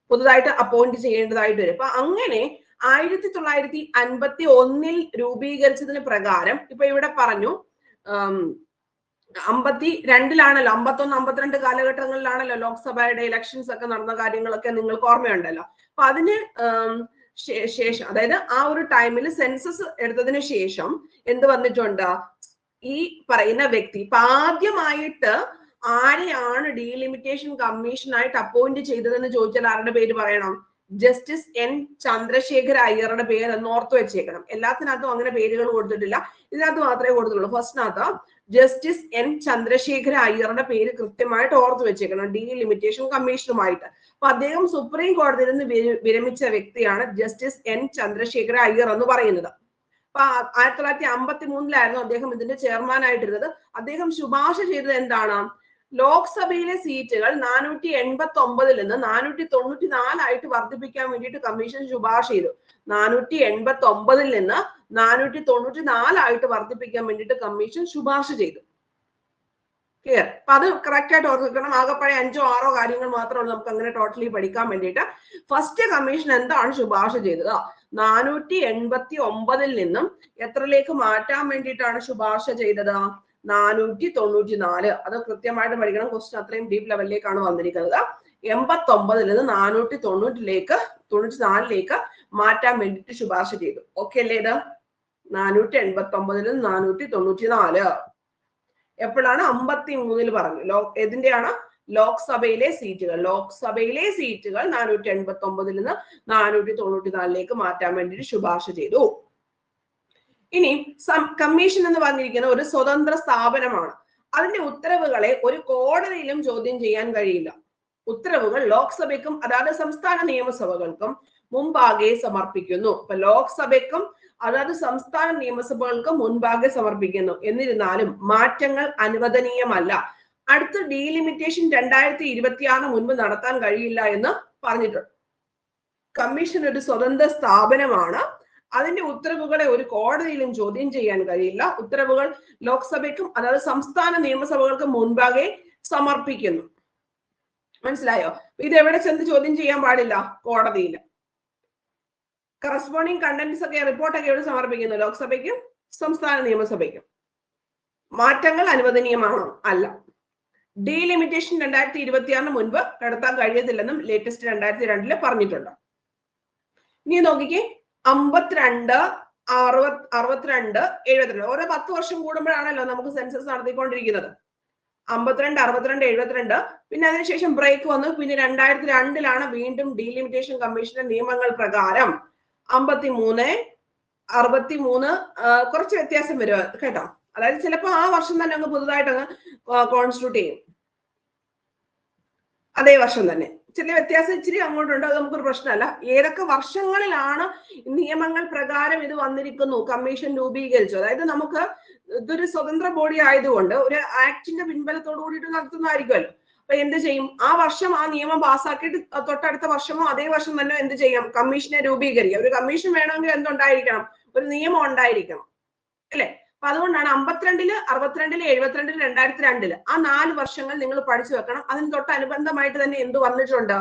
പുതുതായിട്ട് അപ്പോയിന്റ് ചെയ്യേണ്ടതായിട്ട് വരും. അപ്പൊ അങ്ങനെ 1951 രൂപീകരിച്ചതിന് പ്രകാരം ഇപ്പൊ ഇവിടെ പറഞ്ഞു 52-ലാണല്ലോ, 51, 52 കാലഘട്ടങ്ങളിലാണല്ലോ ലോക്സഭയുടെ ഇലക്ഷൻസ് ഒക്കെ നടന്ന കാര്യങ്ങളൊക്കെ നിങ്ങൾക്ക് ഓർമ്മയുണ്ടല്ലോ. അപ്പൊ അതിന് ശേഷം, അതായത് ആ ഒരു ടൈമിൽ സെൻസസ് എടുത്തതിന് ശേഷം എന്ത് വന്നിട്ടുണ്ട്? ഈ പറയുന്ന വ്യക്തി ഇപ്പൊ ആദ്യമായിട്ട് ആരെയാണ് ഡീലിമിറ്റേഷൻ കമ്മീഷനായിട്ട് അപ്പോയിന്റ് ചെയ്തതെന്ന് ചോദിച്ചാൽ ആരുടെ പേര് പറയണം? Justice N. ചന്ദ്രശേഖര അയ്യറുടെ പേര് എന്ന് ഓർത്തു വെച്ചേക്കണം. എല്ലാത്തിനകത്തും അങ്ങനെ പേരുകൾ കൊടുത്തിട്ടില്ല, ഇതിനകത്ത് മാത്രമേ കൊടുത്തുള്ളൂ. ഫസ്റ്റിനകത്ത് ജസ്റ്റിസ് N. ചന്ദ്രശേഖര അയ്യറുടെ പേര് കൃത്യമായിട്ട് ഓർത്തു വെച്ചേക്കണം, ഡീലിമിറ്റേഷൻ കമ്മീഷനുമായിട്ട്. അപ്പൊ അദ്ദേഹം സുപ്രീം കോടതിയിൽ നിന്ന് വിരമിച്ച വ്യക്തിയാണ് ജസ്റ്റിസ് N. ചന്ദ്രശേഖര അയ്യർ എന്ന് പറയുന്നത്. അപ്പൊ 1953-ലായിരുന്നു അദ്ദേഹം ഇതിന്റെ ചെയർമാൻ ആയിട്ടിരുന്നത്. അദ്ദേഹം ശുപാർശ ചെയ്തത് എന്താണ്? ലോക്സഭയിലെ സീറ്റുകൾ 489-ൽ നിന്ന് 494 ആയിട്ട് വർദ്ധിപ്പിക്കാൻ വേണ്ടിയിട്ട് കമ്മീഷൻ ശുപാർശ ചെയ്തു. 489-ൽ നിന്ന് 494 വർദ്ധിപ്പിക്കാൻ വേണ്ടിയിട്ട് കമ്മീഷൻ ശുപാർശ ചെയ്തു. ക്ലിയർ? അപ്പൊ അത് കറക്റ്റ് ആയിട്ട് ഓർമ്മിക്കണം. ആകെപ്പഴ 5 or 6 കാര്യങ്ങൾ മാത്രമേ നമുക്ക് അങ്ങനെ ടോട്ടലി പഠിക്കാൻ വേണ്ടിയിട്ട്. ഫസ്റ്റ് കമ്മീഷൻ എന്താണ് ശുപാർശ ചെയ്തത്? 489 നിന്നും എത്രയിലേക്ക് മാറ്റാൻ വേണ്ടിയിട്ടാണ് ശുപാർശ ചെയ്തത്? 494. അത് കൃത്യമായിട്ട് പഠിക്കണം. ക്വസ്റ്റ്യൻ അത്രയും ഡീപ്പ് ലെവലിലേക്കാണ് വന്നിരിക്കുന്നത്. 89 നിന്ന് 494 മാറ്റാൻ വേണ്ടിയിട്ട് ശുപാർശ ചെയ്തു. ഓക്കെ അല്ലേ? ഇത് 489 നിന്ന് 494 എപ്പോഴാണ്? 53 പറഞ്ഞു. ഏതിന്റെയാണ്? ലോക്സഭയിലെ സീറ്റുകൾ. ലോക്സഭയിലെ സീറ്റുകൾ 489 നിന്ന് 494 മാറ്റാൻ വേണ്ടിയിട്ട് ശുപാർശ ചെയ്തു. ഇനി കമ്മീഷൻ എന്ന് പറഞ്ഞിരിക്കുന്ന ഒരു സ്വതന്ത്ര സ്ഥാപനമാണ്. അതിന്റെ ഉത്തരവുകളെ ഒരു കോടതിയിലും ചോദ്യം ചെയ്യാൻ കഴിയില്ല. ഉത്തരവുകൾ ലോക്സഭയ്ക്കും അതായത് സംസ്ഥാന നിയമസഭകൾക്കും മുമ്പാകെ സമർപ്പിക്കുന്നു. അപ്പൊ ലോക്സഭയ്ക്കും അതായത് സംസ്ഥാന നിയമസഭകൾക്കും മുൻപാകെ സമർപ്പിക്കുന്നു. എന്നിരുന്നാലും മാറ്റങ്ങൾ അനുവദനീയമല്ല. അടുത്ത ഡീലിമിറ്റേഷൻ 2026 മുൻപ് നടത്താൻ കഴിയില്ല എന്ന് പറഞ്ഞിട്ടുണ്ട്. കമ്മീഷൻ ഒരു സ്വതന്ത്ര സ്ഥാപനമാണ്. അതിന്റെ ഉത്തരവുകളെ ഒരു കോടതിയിലും ചോദ്യം ചെയ്യാൻ കഴിയില്ല. ഉത്തരവുകൾ ലോക്സഭയ്ക്കും അതായത് സംസ്ഥാന നിയമസഭകൾക്കും മുൻപാകെ സമർപ്പിക്കുന്നു. മനസ്സിലായോ? ഇത് എവിടെ ചെന്ന് ചോദ്യം ചെയ്യാൻ പാടില്ല? കോടതിയിൽ. കറസ്പോണ്ടിങ് കണ്ടന്റ്സ് ഒക്കെ റിപ്പോർട്ടൊക്കെ എവിടെ സമർപ്പിക്കുന്നു? ലോക്സഭയ്ക്കും സംസ്ഥാന നിയമസഭയ്ക്കും. മാറ്റങ്ങൾ അനുവദനീയമാണോ? അല്ല. ഡീലിമിറ്റേഷൻ 2026 മുൻപ് നടത്താൻ കഴിയത്തില്ലെന്നും ലേറ്റസ്റ്റ് 2002 പറഞ്ഞിട്ടുണ്ട്. ഇനി നോക്കിക്കേ, 52, 62, 72 ഓരോ 10 വർഷം കൂടുമ്പോഴാണല്ലോ നമുക്ക് സെൻസസ് നടത്തിക്കൊണ്ടിരിക്കുന്നത്. 52, 62, 72. പിന്നെ അതിനുശേഷം ബ്രേക്ക് വന്നു. പിന്നെ 2002 വീണ്ടും ഡീലിമിറ്റേഷൻ കമ്മീഷന്റെ നിയമങ്ങൾ പ്രകാരം 53, 63 കുറച്ച് വ്യത്യാസം വരും കേട്ടോ. അതായത് ചിലപ്പോൾ ആ വർഷം തന്നെ അങ്ങ് പുതുതായിട്ട് അങ്ങ് കോൺസ്റ്റിറ്റ്യൂട്ട് ചെയ്യും. അതേ വർഷം തന്നെ. ചില വ്യത്യാസം ഇച്ചിരി അങ്ങോട്ടുണ്ട്. അത് നമുക്കൊരു പ്രശ്നമല്ല. ഏതൊക്കെ വർഷങ്ങളിലാണ് നിയമങ്ങൾ പ്രകാരം ഇത് വന്നിരിക്കുന്നു, കമ്മീഷൻ രൂപീകരിച്ചു. അതായത് നമുക്ക് ഇതൊരു സ്വതന്ത്ര ബോഡി ആയതുകൊണ്ട് ഒരു ആക്ടിന്റെ പിൻബലത്തോടു കൂടിയിട്ട് നടത്തുന്നതായിരിക്കുമല്ലോ. അപ്പൊ എന്ത് ചെയ്യും? ആ വർഷം ആ നിയമം പാസ്സാക്കിയിട്ട് തൊട്ടടുത്ത വർഷമോ അതേ വർഷം തന്നെ എന്ത് ചെയ്യാം? കമ്മീഷനെ രൂപീകരിക്കുക. ഒരു കമ്മീഷൻ വേണമെങ്കിൽ എന്തുണ്ടായിരിക്കണം? ഒരു നിയമം ഉണ്ടായിരിക്കണം, അല്ലെ? അപ്പൊ അതുകൊണ്ടാണ് 52, 62, 72, 2002 ആ 4 വർഷങ്ങൾ നിങ്ങൾ പഠിച്ചു വെക്കണം. അതിന് തൊട്ടനുബന്ധമായിട്ട് തന്നെ എന്ത് വന്നിട്ടുണ്ട്?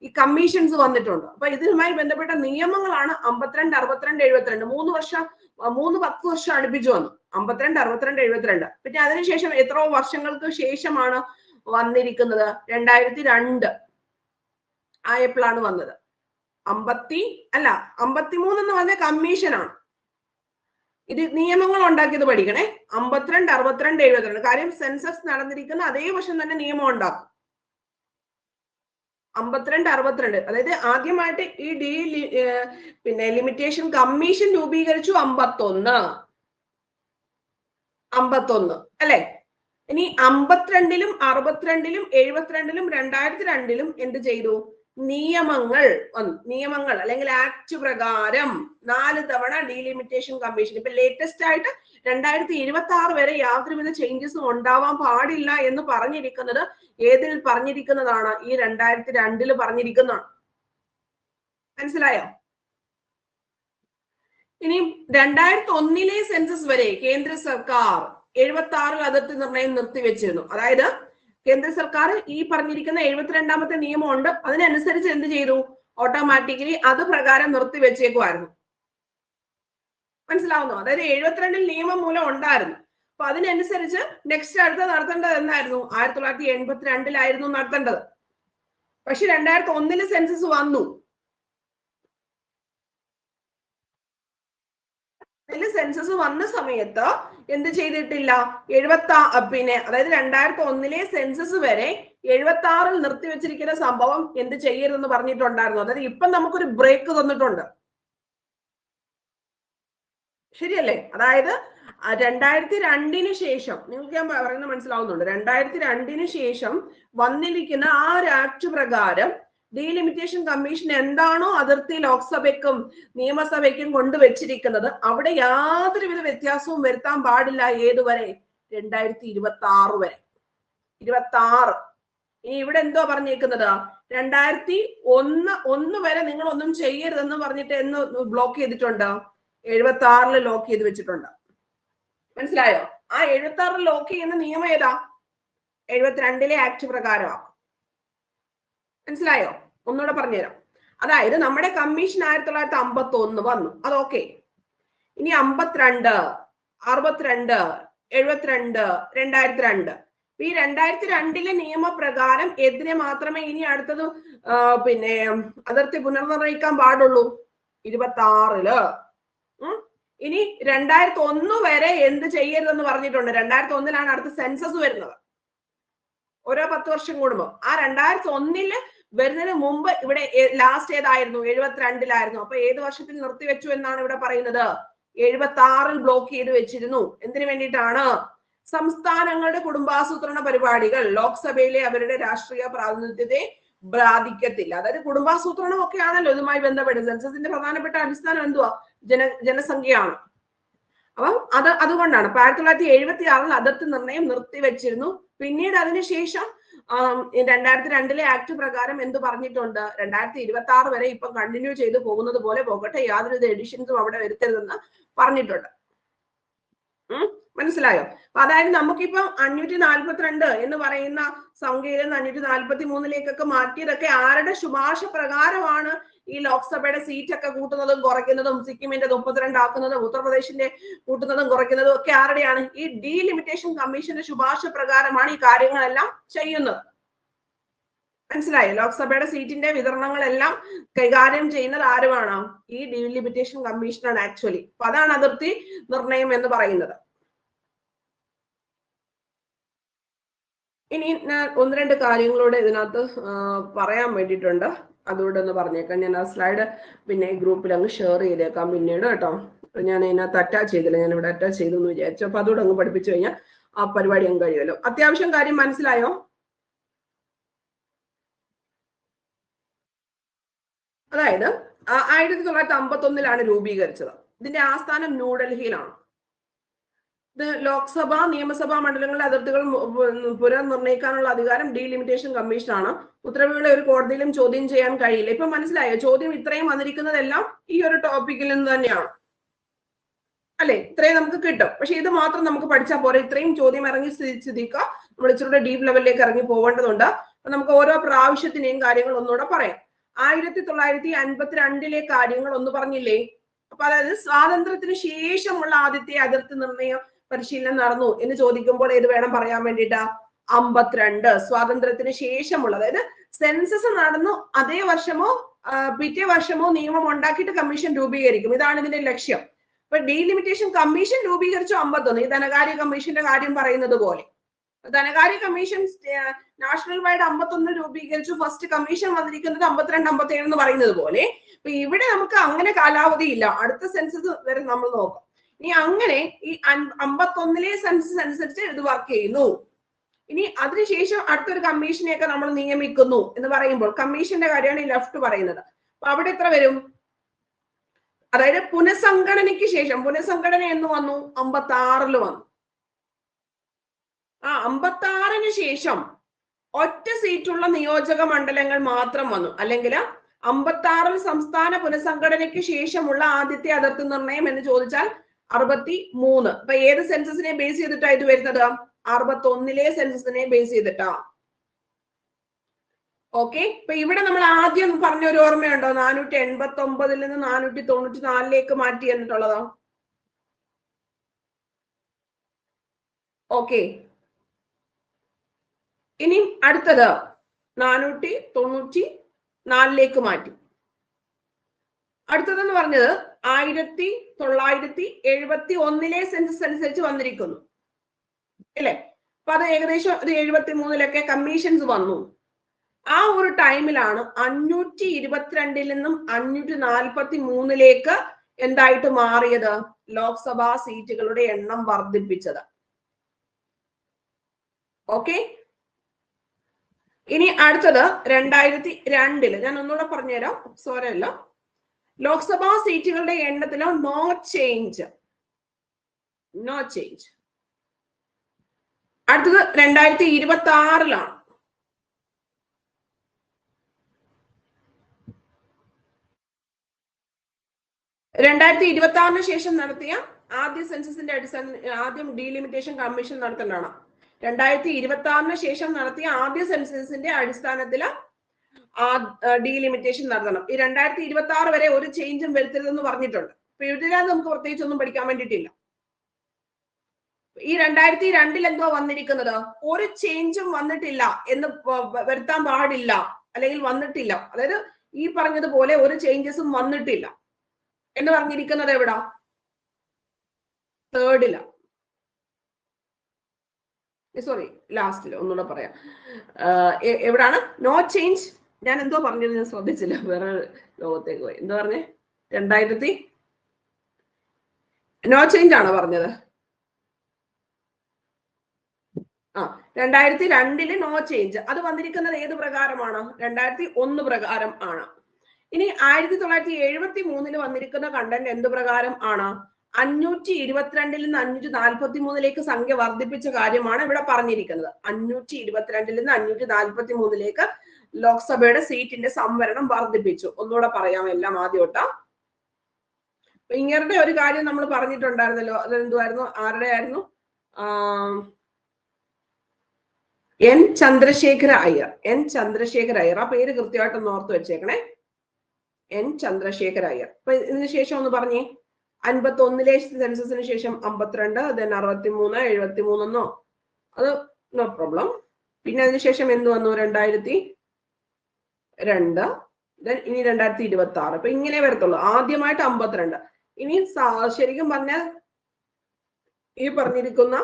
ഈ കമ്മീഷൻസ് വന്നിട്ടുണ്ട്. അപ്പൊ ഇതിനുമായി ബന്ധപ്പെട്ട നിയമങ്ങളാണ് 52, 62, 72. 10 വർഷം അടുപ്പിച്ചു വന്നു. 52, 62, 72. പിന്നെ അതിനുശേഷം എത്രയോ വർഷങ്ങൾക്ക് ശേഷമാണ് വന്നിരിക്കുന്നത്? 2002 ആയപ്പോഴാണ് വന്നത്. 53 എന്ന് പറഞ്ഞ കമ്മീഷനാണ്. ഇത് നിയമങ്ങൾ ഉണ്ടാക്കിയത് പഠിക്കണേ. 52, 62, 72. കാര്യം സെൻസസ് നടന്നിരിക്കുന്ന അതേ വർഷം തന്നെ നിയമം ഉണ്ടാക്കും. 52, 62. അതായത് ആദ്യമായിട്ട് ഈ പിന്നെ ലിമിറ്റേഷൻ കമ്മീഷൻ രൂപീകരിച്ചു 51 അല്ലെ? ഇനി 52, 62, 72, 2002 എന്ത് ചെയ്തു? നിയമങ്ങൾ അല്ലെങ്കിൽ ആക്ട് പ്രകാരം 4 തവണ ഡീലിമിറ്റേഷൻ കമ്മീഷൻ. ഇപ്പൊ ലേറ്റസ്റ്റ് ആയിട്ട് 2026 വരെ യാതൊരുവിധ ചേഞ്ചസും ഉണ്ടാവാൻ പാടില്ല എന്ന് പറഞ്ഞിരിക്കുന്നത് ഏതിൽ പറഞ്ഞിരിക്കുന്നതാണ്? ഈ 2002 പറഞ്ഞിരിക്കുന്നതാണ്. മനസ്സിലായോ? ഇനി 2001 സെൻസസ് വരെ കേന്ദ്ര സർക്കാർ 76 അതിർത്തി നിർണയം നിർത്തിവെച്ചിരുന്നു. അതായത് കേന്ദ്ര സർക്കാർ ഈ പറഞ്ഞിരിക്കുന്ന 72ാമത്തെ നിയമമുണ്ട്, അതിനനുസരിച്ച് എന്ത് ചെയ്തു? ഓട്ടോമാറ്റിക്കലി അത് പ്രകാരം നിർത്തിവെച്ചേക്കുമായിരുന്നു. മനസ്സിലാവുന്നോ? അതായത് 72 നിയമം മൂലം ഉണ്ടായിരുന്നു. അപ്പൊ അതിനനുസരിച്ച് നെക്സ്റ്റ് അടുത്ത നടത്തേണ്ടത് എന്നായിരുന്നു? 1982 നടത്തേണ്ടത്. പക്ഷെ 2001 സെൻസസ് വന്നു. സെൻസസ് വന്ന സമയത്ത് എന്ത് ചെയ്തിട്ടില്ല? അതായത് 2001 സെൻസസ് വരെ 76 നിർത്തിവെച്ചിരിക്കുന്ന സംഭവം എന്ത് ചെയ്യരുതെന്ന് പറഞ്ഞിട്ടുണ്ടായിരുന്നു. അതായത് ഇപ്പൊ നമുക്കൊരു ബ്രേക്ക് തന്നിട്ടുണ്ട്. ശരിയല്ലേ? അതായത് 2002 ശേഷം നിങ്ങൾക്ക് ഞാൻ പറയുന്നത് മനസ്സിലാവുന്നുണ്ട്. 2002 ശേഷം വന്നിരിക്കുന്ന ആ ഒരു ആക്ട് പ്രകാരം ഡീലിമിറ്റേഷൻ കമ്മീഷൻ എന്താണോ അതിർത്തി ലോക്സഭയ്ക്കും നിയമസഭയ്ക്കും കൊണ്ടുവച്ചിരിക്കുന്നത് അവിടെ യാതൊരുവിധ വ്യത്യാസവും വരുത്താൻ പാടില്ല. ഏതുവരെ? 2026 വരെ. 26. ഇനി ഇവിടെ എന്തോ പറഞ്ഞേക്കുന്നത്? 2001 വരെ നിങ്ങൾ ഒന്നും ചെയ്യരുതെന്ന് പറഞ്ഞിട്ട് എന്ന് ബ്ലോക്ക് ചെയ്തിട്ടുണ്ട്? 76 ലോക്ക് ചെയ്ത് വെച്ചിട്ടുണ്ട്. മനസ്സിലായോ? ആ 76 ലോക്ക് ചെയ്യുന്ന നിയമം ഏതാ? 72 ആക്ട് പ്രകാരമാണ്. മനസ്സിലായോ? ഒന്നുകൂടെ പറഞ്ഞുതരാം. അതായത് നമ്മുടെ കമ്മീഷൻ 1951 വന്നു, അതൊക്കെ. ഇനി 52, 62, 72, 2002. ഈ 2002 നിയമപ്രകാരം എന്തിനെ മാത്രമേ ഇനി അടുത്തത് പിന്നെ അതിർത്തി പുനർനിർണയിക്കാൻ പാടുള്ളൂ? 26. ഇനി 2001 വരെ എന്ത് ചെയ്യരുതെന്ന് പറഞ്ഞിട്ടുണ്ട്. 2001 അടുത്ത സെൻസസ് വരുന്നത്, ഓരോ 10 വർഷം കൂടുമ്പോൾ. ആ 2001 വരുന്നതിന് മുമ്പ് ഇവിടെ ലാസ്റ്റ് ഏതായിരുന്നു? 72 അപ്പൊ ഏത് വർഷത്തിൽ നിർത്തിവെച്ചു എന്നാണ് ഇവിടെ പറയുന്നത്? 76 ബ്ലോക്ക് ചെയ്ത് വെച്ചിരുന്നു. എന്തിനു വേണ്ടിയിട്ടാണ്? സംസ്ഥാനങ്ങളുടെ കുടുംബാസൂത്രണ പരിപാടികൾ ലോക്സഭയിലെ അവരുടെ രാഷ്ട്രീയ പ്രാതിനിധ്യത്തെ ബാധിക്കത്തില്ല. അതായത് കുടുംബാസൂത്രണം ഒക്കെ ആണല്ലോ ഇതുമായി ബന്ധപ്പെട്ട്. സെൻസസിന്റെ പ്രധാനപ്പെട്ട അടിസ്ഥാനം എന്തുവാ? ജനസംഖ്യയാണ്. അപ്പം അതുകൊണ്ടാണ് 1976 അതിർത്തി നിർണയം നിർത്തിവെച്ചിരുന്നു. പിന്നീട് അതിനുശേഷം 2002 ആക്ട് പ്രകാരം എന്ത് പറഞ്ഞിട്ടുണ്ട്? 2026 വരെ ഇപ്പൊ കണ്ടിന്യൂ ചെയ്ത് പോകുന്നത് പോലെ പോകട്ടെ, യാതൊരു എഡിഷൻസും അവിടെ വരുത്തരുതെന്ന് പറഞ്ഞിട്ടുണ്ട്. മനസ്സിലായോ? അതായത് നമുക്കിപ്പം 542 എന്ന് പറയുന്ന സംഖ്യയിൽ നിന്ന് 543 മാറ്റിയതൊക്കെ ആരുടെ ശുപാർശ പ്രകാരമാണ്? ഈ ലോക്സഭയുടെ സീറ്റൊക്കെ കൂട്ടുന്നതും കുറയ്ക്കുന്നതും, സിക്കിമിന്റെ 32 ആക്കുന്നതും, ഉത്തർപ്രദേശിന്റെ കൂട്ടുന്നതും കുറയ്ക്കുന്നതും ഒക്കെ ആരുടെയാണ്? ഈ ഡീലിമിറ്റേഷൻ കമ്മീഷന്റെ ശുപാർശ പ്രകാരമാണ് ഈ കാര്യങ്ങളെല്ലാം ചെയ്യുന്നത്. മനസ്സിലായോ? ലോക്സഭയുടെ സീറ്റിന്റെ വിതരണങ്ങളെല്ലാം കൈകാര്യം ചെയ്യുന്നത് ആരുമാണ്? ഈ ഡീലിമിറ്റേഷൻ കമ്മീഷനാണ് ആക്ച്വലി. അപ്പൊ അതാണ് അതിർത്തി നിർണയം എന്ന് പറയുന്നത്. ഇനി ഞാൻ 1-2 കാര്യങ്ങളോട് ഇതിനകത്ത് പറയാൻ വേണ്ടിയിട്ടുണ്ട്, അതുകൊണ്ട് ഒന്ന് പറഞ്ഞേക്കാം. ഞാൻ ആ സ്ലൈഡ് പിന്നെ ഗ്രൂപ്പിൽ അങ്ങ് ഷെയർ ചെയ്തേക്കാം പിന്നീട് കേട്ടോ. ഞാൻ ഇതിനകത്ത് അറ്റാച്ച് ചെയ്തില്ല, ഞാൻ ഇവിടെ അറ്റാച്ച് ചെയ്തു എന്ന് വിചാരിച്ചു. അപ്പൊ അതോടെ അങ്ങ് പഠിപ്പിച്ചു കഴിഞ്ഞാൽ ആ പരിപാടി അങ്ങ് കഴിയുമല്ലോ. അത്യാവശ്യം കാര്യം മനസ്സിലായോ? അതായത് 1951 രൂപീകരിച്ചത്. ഇതിന്റെ ആസ്ഥാനം ന്യൂഡൽഹിയിലാണ്. ഇത് ലോക്സഭ നിയമസഭാ മണ്ഡലങ്ങളുടെ അതിർത്തികൾ പുനർനിർണയിക്കാനുള്ള അധികാരം ഡീലിമിറ്റേഷൻ കമ്മീഷനാണ്. ഉത്തരവുകളെ ഒരു കോടതിയിലും ചോദ്യം ചെയ്യാൻ കഴിയില്ല. ഇപ്പൊ മനസ്സിലായോ? ചോദ്യം ഇത്രയും വന്നിരിക്കുന്നതെല്ലാം ഈ ഒരു ടോപ്പിക്കിൽ നിന്ന് തന്നെയാണ്, അല്ലെ? ഇത്രയും നമുക്ക് കിട്ടും. പക്ഷെ ഇത് മാത്രം നമുക്ക് പഠിച്ചാൽ പോരെ. ഇത്രയും ചോദ്യം ഇറങ്ങി സ്ഥിതിക്കുക നമ്മൾ ഇച്ചിരി ഡീപ്പ് ലെവലിലേക്ക് ഇറങ്ങി പോകേണ്ടതുണ്ട്. അപ്പൊ നമുക്ക് ഓരോ പ്രാവശ്യത്തിനെയും കാര്യങ്ങൾ ഒന്നുകൂടെ പറയാം. 1952 കാര്യങ്ങൾ ഒന്ന് പറഞ്ഞില്ലേ? അപ്പൊ അതായത് സ്വാതന്ത്ര്യത്തിന് ശേഷമുള്ള ആദ്യത്തെ അതിർത്തി നിർണയ പരിശീലനം നടന്നു എന്ന് ചോദിക്കുമ്പോൾ ഏത് വേണം പറയാൻ വേണ്ടിട്ടാ? 52. സ്വാതന്ത്ര്യത്തിന് ശേഷമുള്ള, അതായത് സെൻസസ് നടന്നു അതേ വർഷമോ പിറ്റേ വർഷമോ നിയമം ഉണ്ടാക്കിയിട്ട് കമ്മീഷൻ രൂപീകരിക്കും. ഇതാണ് ഇതിന്റെ ലക്ഷ്യം. ഇപ്പൊ ഡീലിമിറ്റേഷൻ കമ്മീഷൻ രൂപീകരിച്ചു 51. ഈ ധനകാര്യ കമ്മീഷന്റെ കാര്യം പറയുന്നത് പോലെ. ധനകാര്യ കമ്മീഷൻ നാഷണൽ വൈഡ് 51 രൂപീകരിച്ചു. ഫസ്റ്റ് കമ്മീഷൻ വന്നിരിക്കുന്നത് 52, 57 എന്ന് പറയുന്നത് പോലെ. ഇപ്പൊ ഇവിടെ നമുക്ക് അങ്ങനെ കാലാവധി ഇല്ല, അടുത്ത സെൻസസ് വരെ നമ്മൾ നോക്കാം. ഇനി അങ്ങനെ ഈ 51 സെൻസസ് അനുസരിച്ച് ഇത് വർക്ക് ചെയ്യുന്നു. ഇനി അതിനുശേഷം അടുത്തൊരു കമ്മീഷനെയൊക്കെ നമ്മൾ നിയമിക്കുന്നു എന്ന് പറയുമ്പോൾ കമ്മീഷന്റെ കാര്യമാണ് ഈ ലെഫ്റ്റ് പറയുന്നത്. അപ്പൊ അവിടെ എത്ര വരും? അതായത് പുനഃസംഘടനയ്ക്ക് ശേഷം, പുനഃസംഘടന എന്ന് വന്നു? 56 വന്നു. 56 ശേഷം ഒറ്റ സീറ്റുള്ള നിയോജക മണ്ഡലങ്ങൾ മാത്രം വന്നു. അല്ലെങ്കിൽ 56 സംസ്ഥാന പുനഃസംഘടനയ്ക്ക് ശേഷമുള്ള ആദ്യത്തെ അതിർത്തി നിർണയം എന്ന് ചോദിച്ചാൽ 63. അപ്പൊ ഏത് സെൻസസിനെ ബേസ് ചെയ്തിട്ടാ ഇത് വരുന്നത്? 61 സെൻസസിനെ ബേസ് ചെയ്തിട്ടാ. ഓക്കെ. ഇപ്പൊ ഇവിടെ നമ്മൾ ആദ്യം പറഞ്ഞ ഒരു ഓർമ്മയുണ്ടോ? 489 നിന്ന് 494 മാറ്റി എന്നിട്ടുള്ളതോ? ഓക്കെ. ഇനി അടുത്തത് 494 മാറ്റി. അടുത്തതെന്ന് പറഞ്ഞത് 1971 സെൻസസ് അനുസരിച്ച് വന്നിരിക്കുന്നു, അല്ലേ? അപ്പൊ അത് ഏകദേശം 73 കമ്മീഷൻസ് വന്നു. ആ ഒരു ടൈമിലാണ് 522 നിന്നും 543 എന്തായിട്ട് മാറിയത്? ലോക്സഭാ സീറ്റുകളുടെ എണ്ണം വർദ്ധിപ്പിച്ചത്. ഓക്കെ. ഇനി അടുത്തത് 2002. ഞാൻ ഒന്നുകൂടെ പറഞ്ഞുതരാം, സോരല്ല. ലോക്സഭാ സീറ്റുകളുടെ എണ്ണത്തിലോ നോ ചേഞ്ച്. അടുത്തത് 2026. 2026 ശേഷം നടത്തിയ ആദ്യ സെൻസസിന്റെ ആദ്യം ഡീലിമിറ്റേഷൻ കമ്മീഷൻ നടത്തേണ്ടതാണ്. 2026 ശേഷം നടത്തിയ ആദ്യ സെൻസസിന്റെ അടിസ്ഥാനത്തിൽ ഡീലിമിറ്റേഷൻ നടത്തണം. ഈ 2026 വരെ ഒരു ചേഞ്ചും വരുത്തരുതെന്ന് പറഞ്ഞിട്ടുണ്ട്. അപ്പൊ ഇതിനകത്ത് നമുക്ക് പ്രത്യേകിച്ച് ഒന്നും പഠിക്കാൻ വേണ്ടിയിട്ടില്ല. ഈ 2002 എന്തോ വന്നിരിക്കുന്നത്, ഒരു ചേഞ്ചും വന്നിട്ടില്ല എന്ന് വരുത്താൻ പാടില്ല, അല്ലെങ്കിൽ വന്നിട്ടില്ല, അതായത് ഈ പറഞ്ഞതുപോലെ ഒരു ചേഞ്ചസും വന്നിട്ടില്ല എന്ന് പറഞ്ഞിരിക്കുന്നത് എവിടാ? തേർഡില, സോറി ലാസ്റ്റില്, ഒന്നുകൂടെ പറയാം. എവിടാണ്? No change. ഞാൻ എന്തോ പറഞ്ഞത് ഞാൻ ശ്രദ്ധിച്ചില്ല, വേറെ ലോകത്തേക്ക് പോയി. എന്താ പറഞ്ഞേ? 2000 നോ ചേഞ്ച് ആണോ പറഞ്ഞത്? 2002 നോ ചേഞ്ച്. അത് വന്നിരിക്കുന്നത് ഏത് പ്രകാരമാണ്? 2001 പ്രകാരം ആണ്. ഇനി 1973 വന്നിരിക്കുന്ന കണ്ടന്റ് എന്ത് പ്രകാരം ആണ്? 522 നിന്ന് 543 സംഖ്യ വർദ്ധിപ്പിച്ച കാര്യമാണ് ഇവിടെ പറഞ്ഞിരിക്കുന്നത്. 522 നിന്ന് 543 ലോക്സഭയുടെ സീറ്റിന്റെ സംവരണം വർദ്ധിപ്പിച്ചു. ഒന്നുകൂടെ പറയാം എല്ലാം ആദ്യോട്ടാ. ഇങ്ങനത്തെ ഒരു കാര്യം നമ്മൾ പറഞ്ഞിട്ടുണ്ടായിരുന്നല്ലോ, അതെന്തുവായിരുന്നു? ആരുടെ ആയിരുന്നു? എൻ ചന്ദ്രശേഖര അയ്യർ. എൻ ചന്ദ്രശേഖര അയ്യർ, ആ പേര് കൃത്യമായിട്ടൊന്ന് ഓർത്ത് വെച്ചേക്കണേ. എൻ ചന്ദ്രശേഖര അയ്യർ. അപ്പൊ ഇതിന് ശേഷം ഒന്ന് പറഞ്ഞേ, 51 സെൻസസിന് ശേഷം 52, ദെൻ 63, 73 അത് നോ പ്രോബ്ലം. പിന്നെ അതിനുശേഷം എന്ത് വന്നു? 2002, ദെൻ ഇനി 2026. അപ്പൊ ഇങ്ങനെ വരത്തുള്ളൂ. ആദ്യമായിട്ട് 52. ഇനി ശരിക്കും പറഞ്ഞാൽ ഈ പറഞ്ഞിരിക്കുന്ന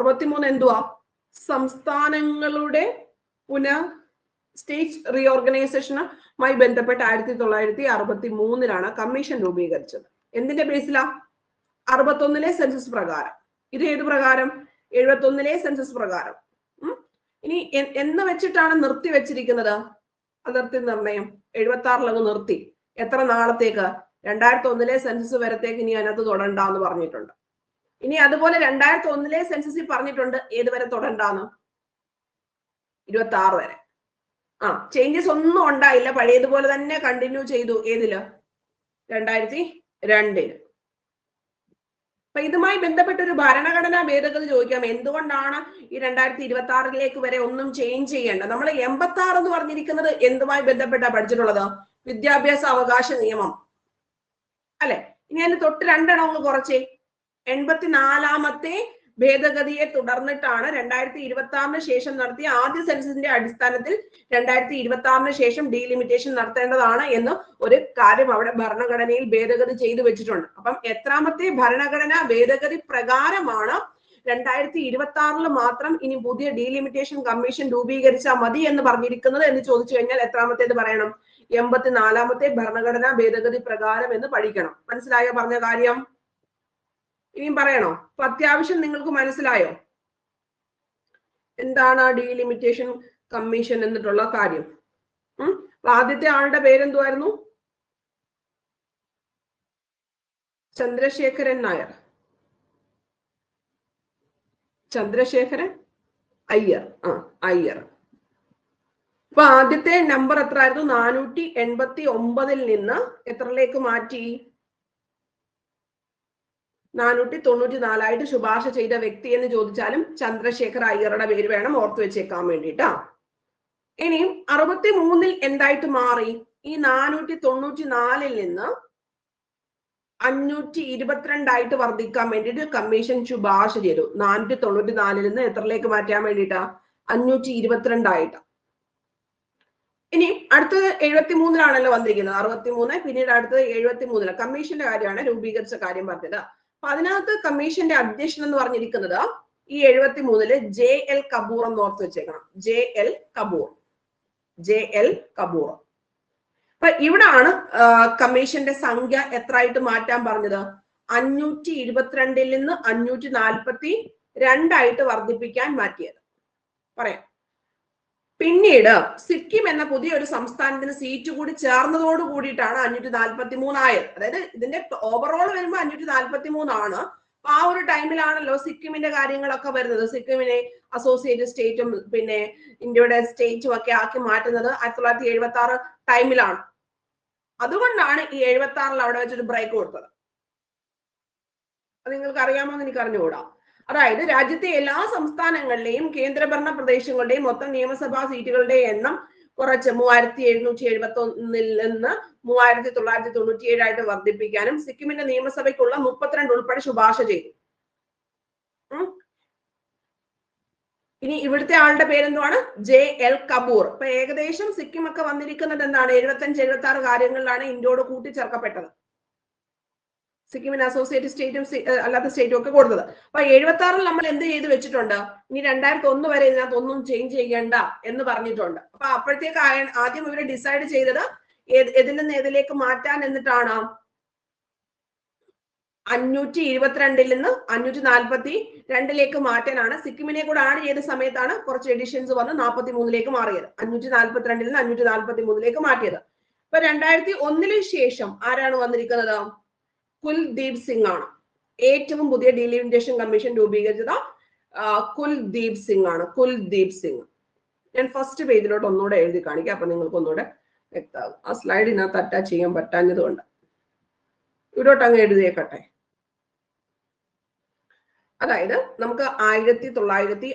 63 എന്തുവാ? സംസ്ഥാനങ്ങളുടെ സ്റ്റേറ്റ് റീഓർഗനൈസേഷനുമായി ബന്ധപ്പെട്ട് 1963 കമ്മീഷൻ രൂപീകരിച്ചത്. എന്തിന്റെ ബേസിലാ? 61 സെൻസസ് പ്രകാരം. ഇത് ഏത് പ്രകാരം? 71 സെൻസസ് പ്രകാരം. ഇനി എന്ന് വെച്ചിട്ടാണ് നിർത്തി വെച്ചിരിക്കുന്നത്? അതിർത്തി നിർണയം 76 അങ്ങ് നിർത്തി. എത്ര നാളത്തേക്ക്? 2001 സെൻസസ് വരത്തേക്ക് ഇനി അതിനകത്ത് തൊടണ്ട എന്ന് പറഞ്ഞിട്ടുണ്ട്. ഇനി അതുപോലെ 2001 സെൻസസിൽ പറഞ്ഞിട്ടുണ്ട് ഏത് വരെ തൊടണ്ടാന്ന്? 26 വരെ. ചേഞ്ചസ് ഒന്നും ഉണ്ടായില്ല, പഴയതുപോലെ തന്നെ കണ്ടിന്യൂ ചെയ്തു. ഏതില്? 2002. അപ്പൊ ഇതുമായി ബന്ധപ്പെട്ട ഒരു ഭരണഘടനാ ഭേദഗതി ചോദിക്കാം. എന്തുകൊണ്ടാണ് ഈ 2026 വരെ ഒന്നും ചേഞ്ച് ചെയ്യേണ്ടത്? നമ്മൾ 86 എന്ന് പറഞ്ഞിരിക്കുന്നത് എന്തുമായി ബന്ധപ്പെട്ടാ പഠിച്ചിട്ടുള്ളത്? വിദ്യാഭ്യാസ അവകാശ നിയമം അല്ലെ? ഇനി അതിന് തൊട്ട് 2 അങ്ങ് കുറച്ചേ. 84ാമത്തെ ഭേദഗതിയെ തുടർന്നിട്ടാണ് 2026 ശേഷം നടത്തിയ ആദ്യ സെൻസസിന്റെ അടിസ്ഥാനത്തിൽ 2026 ശേഷം ഡീലിമിറ്റേഷൻ നടത്തേണ്ടതാണ് എന്ന് ഒരു കാര്യം അവിടെ ഭരണഘടനയിൽ ഭേദഗതി ചെയ്തു വെച്ചിട്ടുണ്ട്. അപ്പം എത്രാമത്തെ ഭരണഘടനാ ഭേദഗതി പ്രകാരമാണ് 2026 മാത്രം ഇനി പുതിയ ഡീലിമിറ്റേഷൻ കമ്മീഷൻ രൂപീകരിച്ചാൽ മതി എന്ന് പറഞ്ഞിരിക്കുന്നത് എന്ന് ചോദിച്ചു കഴിഞ്ഞാൽ എത്രാമത്തേത് പറയണം? 84ാമത്തെ ഭരണഘടനാ ഭേദഗതി പ്രകാരം എന്ന് പഠിക്കണം. മനസ്സിലായോ പറഞ്ഞ കാര്യം? ഇനിയും പറയണോ? അപ്പൊ അത്യാവശ്യം നിങ്ങൾക്ക് മനസ്സിലായോ എന്താണ് ഡീലിമിറ്റേഷൻ കമ്മീഷൻ എന്നിട്ടുള്ള കാര്യം? ആദ്യത്തെ ആളുടെ പേരെന്തുവായിരുന്നു? ചന്ദ്രശേഖരൻ നായർ. ചന്ദ്രശേഖരൻ അയ്യർ. അയ്യർ. അപ്പൊ ആദ്യത്തെ നമ്പർ എത്ര ആയിരുന്നു? 489 നിന്ന് എത്രയിലേക്ക് മാറ്റി? 494 ശുപാർശ ചെയ്ത വ്യക്തി എന്ന് ചോദിച്ചാലും ചന്ദ്രശേഖർ അയ്യറുടെ പേര് വേണം ഓർത്തു വെച്ചേക്കാൻ വേണ്ടിട്ടാ. ഇനിയും 63 എന്തായിട്ട് മാറി? ഈ 494 നിന്ന് 522 വർദ്ധിക്കാൻ വേണ്ടിയിട്ട് കമ്മീഷൻ ശുപാർശ ചെയ്തു. 494 നിന്ന് എത്രയിലേക്ക് മാറ്റാൻ വേണ്ടിയിട്ടാ? 522 ഇനി അടുത്തത് 73 വന്നിരിക്കുന്നത്. 63, പിന്നീട് അടുത്തത് 73. കമ്മീഷന്റെ കാര്യമാണ് രൂപീകരിച്ച കാര്യം പറഞ്ഞത്. അപ്പൊ അതിനകത്ത് കമ്മീഷന്റെ അധ്യക്ഷൻ എന്ന് പറഞ്ഞിരിക്കുന്നത് ഈ 73 JL കപൂർ എന്ന് ഓർത്ത് വെച്ചേക്കണം. JL കപൂർ. അപ്പൊ ഇവിടാണ് കമ്മീഷന്റെ സംഖ്യ എത്രയായിട്ട് മാറ്റാൻ പറഞ്ഞത്? 522 നിന്ന് 542 വർദ്ധിപ്പിക്കാൻ മാറ്റിയത്. പറയാം. പിന്നീട് സിക്കിം എന്ന പുതിയൊരു സംസ്ഥാനത്തിന് സീറ്റ് കൂടി ചേർന്നതോട് കൂടിയിട്ടാണ് 543 ആയത്. അതായത് ഇതിന്റെ ഓവറോൾ വരുമ്പോൾ 543 ആണ്. അപ്പൊ ആ ഒരു ടൈമിലാണല്ലോ സിക്കിമിന്റെ കാര്യങ്ങളൊക്കെ വരുന്നത്. സിക്കിമിനെ അസോസിയേറ്റ് സ്റ്റേറ്റും പിന്നെ ഇന്ത്യയുടെ സ്റ്റേറ്റും ഒക്കെ ആക്കി മാറ്റുന്നത് 1976 ടൈമിലാണ്. അതുകൊണ്ടാണ് ഈ 76 അവിടെ വെച്ചൊരു ബ്രേക്ക് കൊടുത്തത്. അത് നിങ്ങൾക്ക് അറിയാമോ എന്ന് എനിക്ക് അറിഞ്ഞുകൂടാ. അതായത് രാജ്യത്തെ എല്ലാ സംസ്ഥാനങ്ങളിലെയും കേന്ദ്രഭരണ പ്രദേശങ്ങളുടെയും മൊത്തം നിയമസഭാ സീറ്റുകളുടെ എണ്ണം കുറച്ച് 3771 നിന്ന് 3997 ആയിട്ട് വർദ്ധിപ്പിക്കാനും സിക്കിമിന്റെ നിയമസഭയ്ക്കുള്ള 32 ഉൾപ്പെടെ ശുപാർശ ചെയ്തു. ഇനി ഇവിടുത്തെ ആളുടെ പേരെന്തുവാണ്? JL കപൂർ. അപ്പൊ ഏകദേശം സിക്കിം ഒക്കെ വന്നിരിക്കുന്നത് എന്താണ്? 75-76 കാര്യങ്ങളിലാണ് ഇന്ത്യയോട് കൂട്ടിച്ചേർക്കപ്പെട്ടത്. സിക്കിമിന് അസോസിയേറ്റ് സ്റ്റേറ്റും അല്ലാത്ത സ്റ്റേറ്റും ഒക്കെ കൊടുത്തത്. അപ്പൊ 76-ൽ നമ്മൾ എന്ത് ചെയ്ത് വെച്ചിട്ടുണ്ട്? ഇനി 2001 വരെ ഇതിനകത്ത് ഒന്നും ചേഞ്ച് ചെയ്യേണ്ട എന്ന് പറഞ്ഞിട്ടുണ്ട്. അപ്പൊ അപ്പോഴത്തേക്ക് ആദ്യം ഇവര് ഡിസൈഡ് ചെയ്തത് ഇതിൽ നിന്ന് ഏതിലേക്ക് മാറ്റാൻ എന്നിട്ടാണ് 522-ൽ നിന്ന് 542-ലേക്ക് മാറ്റാനാണ്. സിക്കിമിനെ കൂടെ ആഡ് ചെയ്ത സമയത്താണ് കുറച്ച് എഡിഷൻസ് വന്ന് 43-ലേക്ക് മാറിയത്. 542-ൽ നിന്ന് 543-ലേക്ക് മാറ്റിയത്. അപ്പൊ 2001-ന് ശേഷം ആരാണ് വന്നിരിക്കുന്നത്? കുൽദീപ് സിംഗ് ആണ്. ഏറ്റവും പുതിയ ഡീലിമിറ്റേഷൻ കമ്മീഷൻ രൂപീകരിച്ചത് കുൽദീപ് സിംഗ് ആണ്. കുൽദീപ് സിംഗ്. ഞാൻ ഫസ്റ്റ് പേജിലോട്ട് ഒന്നുകൂടെ എഴുതി കാണിക്കാം, അപ്പൊ നിങ്ങൾക്ക് ഒന്നുകൂടെ വ്യക്തമാകും. ആ സ്ലൈഡിനകത്ത് അറ്റാച്ച് ചെയ്യാൻ പറ്റാഞ്ഞത് കൊണ്ട് ഇവിടോട്ട് അങ്ങ് എഴുതിയേക്കട്ടെ. അതായത് നമുക്ക് 1952,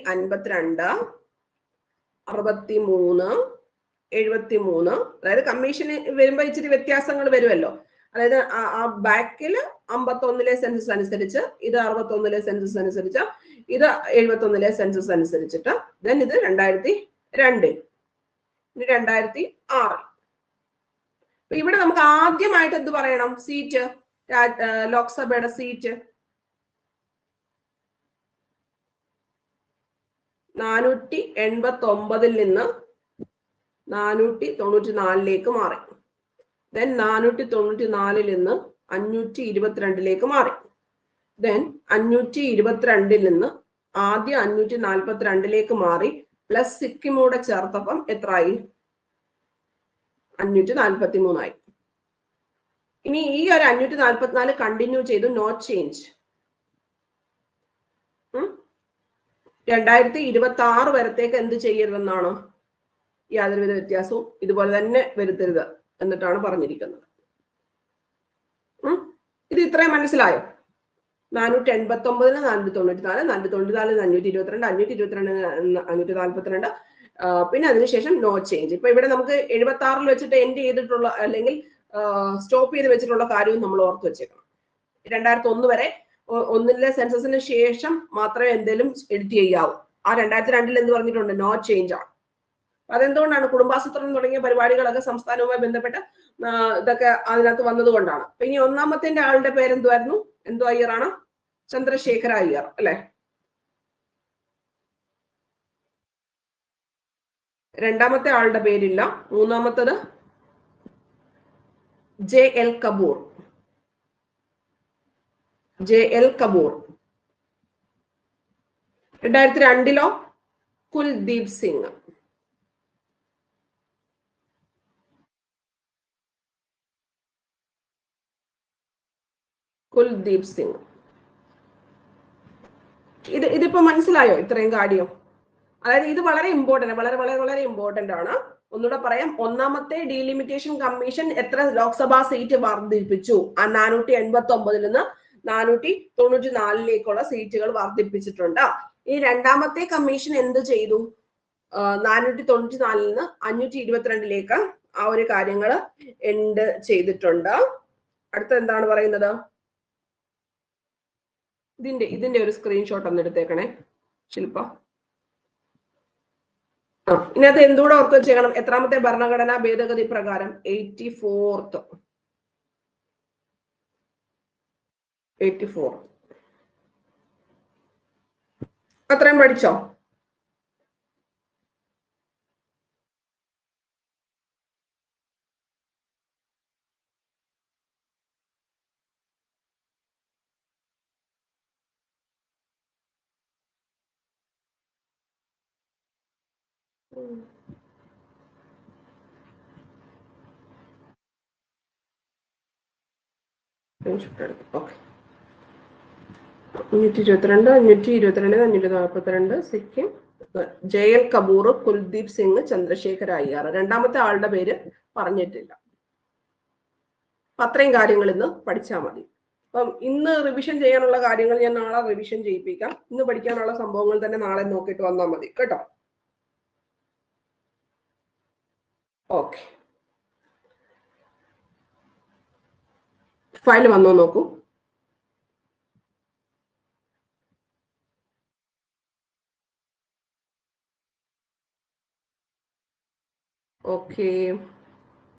63, 73, അതായത് കമ്മീഷന് വരുമ്പോ ഇച്ചിരി വ്യത്യാസങ്ങൾ വരുമല്ലോ. അതായത് ആ ബാക്കില് 51-ലെ സെൻസസ് അനുസരിച്ച്, ഇത് 61-ലെ സെൻസസ് അനുസരിച്ച്, ഇത് 71-ലെ സെൻസസ് അനുസരിച്ചിട്ട്, ദെൻ ഇത് 2002, ഇനി 2006. ഇവിടെ നമുക്ക് ആദ്യമായിട്ട് എന്ത് പറയണം? സീറ്റ്, ലോക്സഭയുടെ സീറ്റ് 489-ൽ നിന്ന് 494-ലേക്ക് മാറി. ദെൻ 494-ൽ നിന്ന് 522-ലേക്ക് മാറി. ദെൻ 522-ൽ നിന്ന് ആദ്യം 542-ലേക്ക് മാറി. പ്ലസ് സിക്കിമൂടെ ചേർത്തപ്പം എത്രയായി? 543 ആയി. ഇനി ഈ ഒരു 544 കണ്ടിന്യൂ ചെയ്തു, നോ ചേഞ്ച്. 2026 വരത്തേക്ക് എന്ത് ചെയ്യരുതെന്നാണ്? യാതൊരുവിധ വ്യത്യാസവും ഇതുപോലെ തന്നെ വരുത്തരുത് എന്നിട്ടാണ് പറഞ്ഞിരിക്കുന്നത്. ഇത് ഇത്രയും മനസ്സിലായോ? 489-ന് 494, 494-ന് 522, 522-ന് 542, പിന്നെ അതിനുശേഷം നോ ചേഞ്ച്. ഇപ്പൊ ഇവിടെ നമുക്ക് 76-ൽ വെച്ചിട്ട് എൻഡ് ചെയ്തിട്ടുള്ള അല്ലെങ്കിൽ സ്റ്റോപ്പ് ചെയ്ത് വെച്ചിട്ടുള്ള കാര്യവും നമ്മൾ ഓർത്ത് വെച്ചേക്കണം. 2001 വരെ 1-ലെ സെൻസസിന് ശേഷം മാത്രമേ എന്തെങ്കിലും എഡിറ്റ് ചെയ്യാവൂ. ആ 2002-ൽ എന്ത് പറഞ്ഞിട്ടുണ്ട്? നോ ചേഞ്ച് ആണ്. അതെന്തുകൊണ്ടാണ്? കുടുംബാസൂത്രണം തുടങ്ങിയ പരിപാടികളൊക്കെ സംസ്ഥാനവുമായി ബന്ധപ്പെട്ട് ഇതൊക്കെ അതിനകത്ത് വന്നത് കൊണ്ടാണ്. അപ്പൊ ഇനി ഒന്നാമത്തെ ആളുടെ പേരെന്തുവായിരുന്നു? എന്തോ അയ്യറാണ്? ചന്ദ്രശേഖര അയ്യർ അല്ലെ? രണ്ടാമത്തെ ആളുടെ പേരില്ല. മൂന്നാമത്തത് JL കപൂർ. JL കപൂർ. 2002-ലോ കുൽദീപ് സിംഗ്. കുൽദീപ് സിംഗ്. ഇതിപ്പോ മനസ്സിലായോ ഇത്രയും കാര്യം? അതായത് ഇത് വളരെ ഇമ്പോർട്ടന്റ്, വളരെ വളരെ വളരെ ഇമ്പോർട്ടന്റ് ആണ്. ഒന്നുകൂടെ പറയാം. ഒന്നാമത്തെ ഡീലിമിറ്റേഷൻ കമ്മീഷൻ എത്ര ലോക്സഭാ സീറ്റ് വർദ്ധിപ്പിച്ചു? 489-ൽ നിന്ന് 494-ലേക്കുള്ള സീറ്റുകൾ വർദ്ധിപ്പിച്ചിട്ടുണ്ട്. ഈ രണ്ടാമത്തെ കമ്മീഷൻ എന്ത് ചെയ്തു? 494-ൽ നിന്ന് 522-ലേക്ക് ആ ഒരു കാര്യങ്ങൾ എൻഡ് ചെയ്തിട്ടുണ്ട്. അടുത്ത എന്താണ് പറയുന്നത്? ഇതിന്റെ ഒരു സ്ക്രീൻഷോട്ട് ഒന്ന് എടുത്തേക്കണേ ശില്പ. ഇതിനകത്ത് എന്തുകൂടെ ഓർത്ത് വെച്ചേക്കണം? എത്രാമത്തെ ഭരണഘടനാ ഭേദഗതി പ്രകാരം? 84th. അത്രയും പഠിച്ചോ? ഓക്കെ. 522, 522, 542 സിക്കിം. JL കപൂർ, കുൽദീപ് സിംഗ്, ചന്ദ്രശേഖര അയ്യർ. രണ്ടാമത്തെ ആളുടെ പേര് പറഞ്ഞിട്ടില്ല. അത്രയും കാര്യങ്ങൾ ഇന്ന് പഠിച്ചാൽ മതി. അപ്പം ഇന്ന് റിവിഷൻ ചെയ്യാനുള്ള കാര്യങ്ങൾ ഞാൻ നാളെ റിവിഷൻ ചെയ്യിപ്പിക്കാം. ഇന്ന് പഠിക്കാനുള്ള സംഭവങ്ങൾ തന്നെ നാളെ നോക്കിയിട്ട് വന്നാൽ മതി കേട്ടോ. ഓക്കെ, ഫയൽ വന്നോ നോക്കൂ. ഓക്കെ.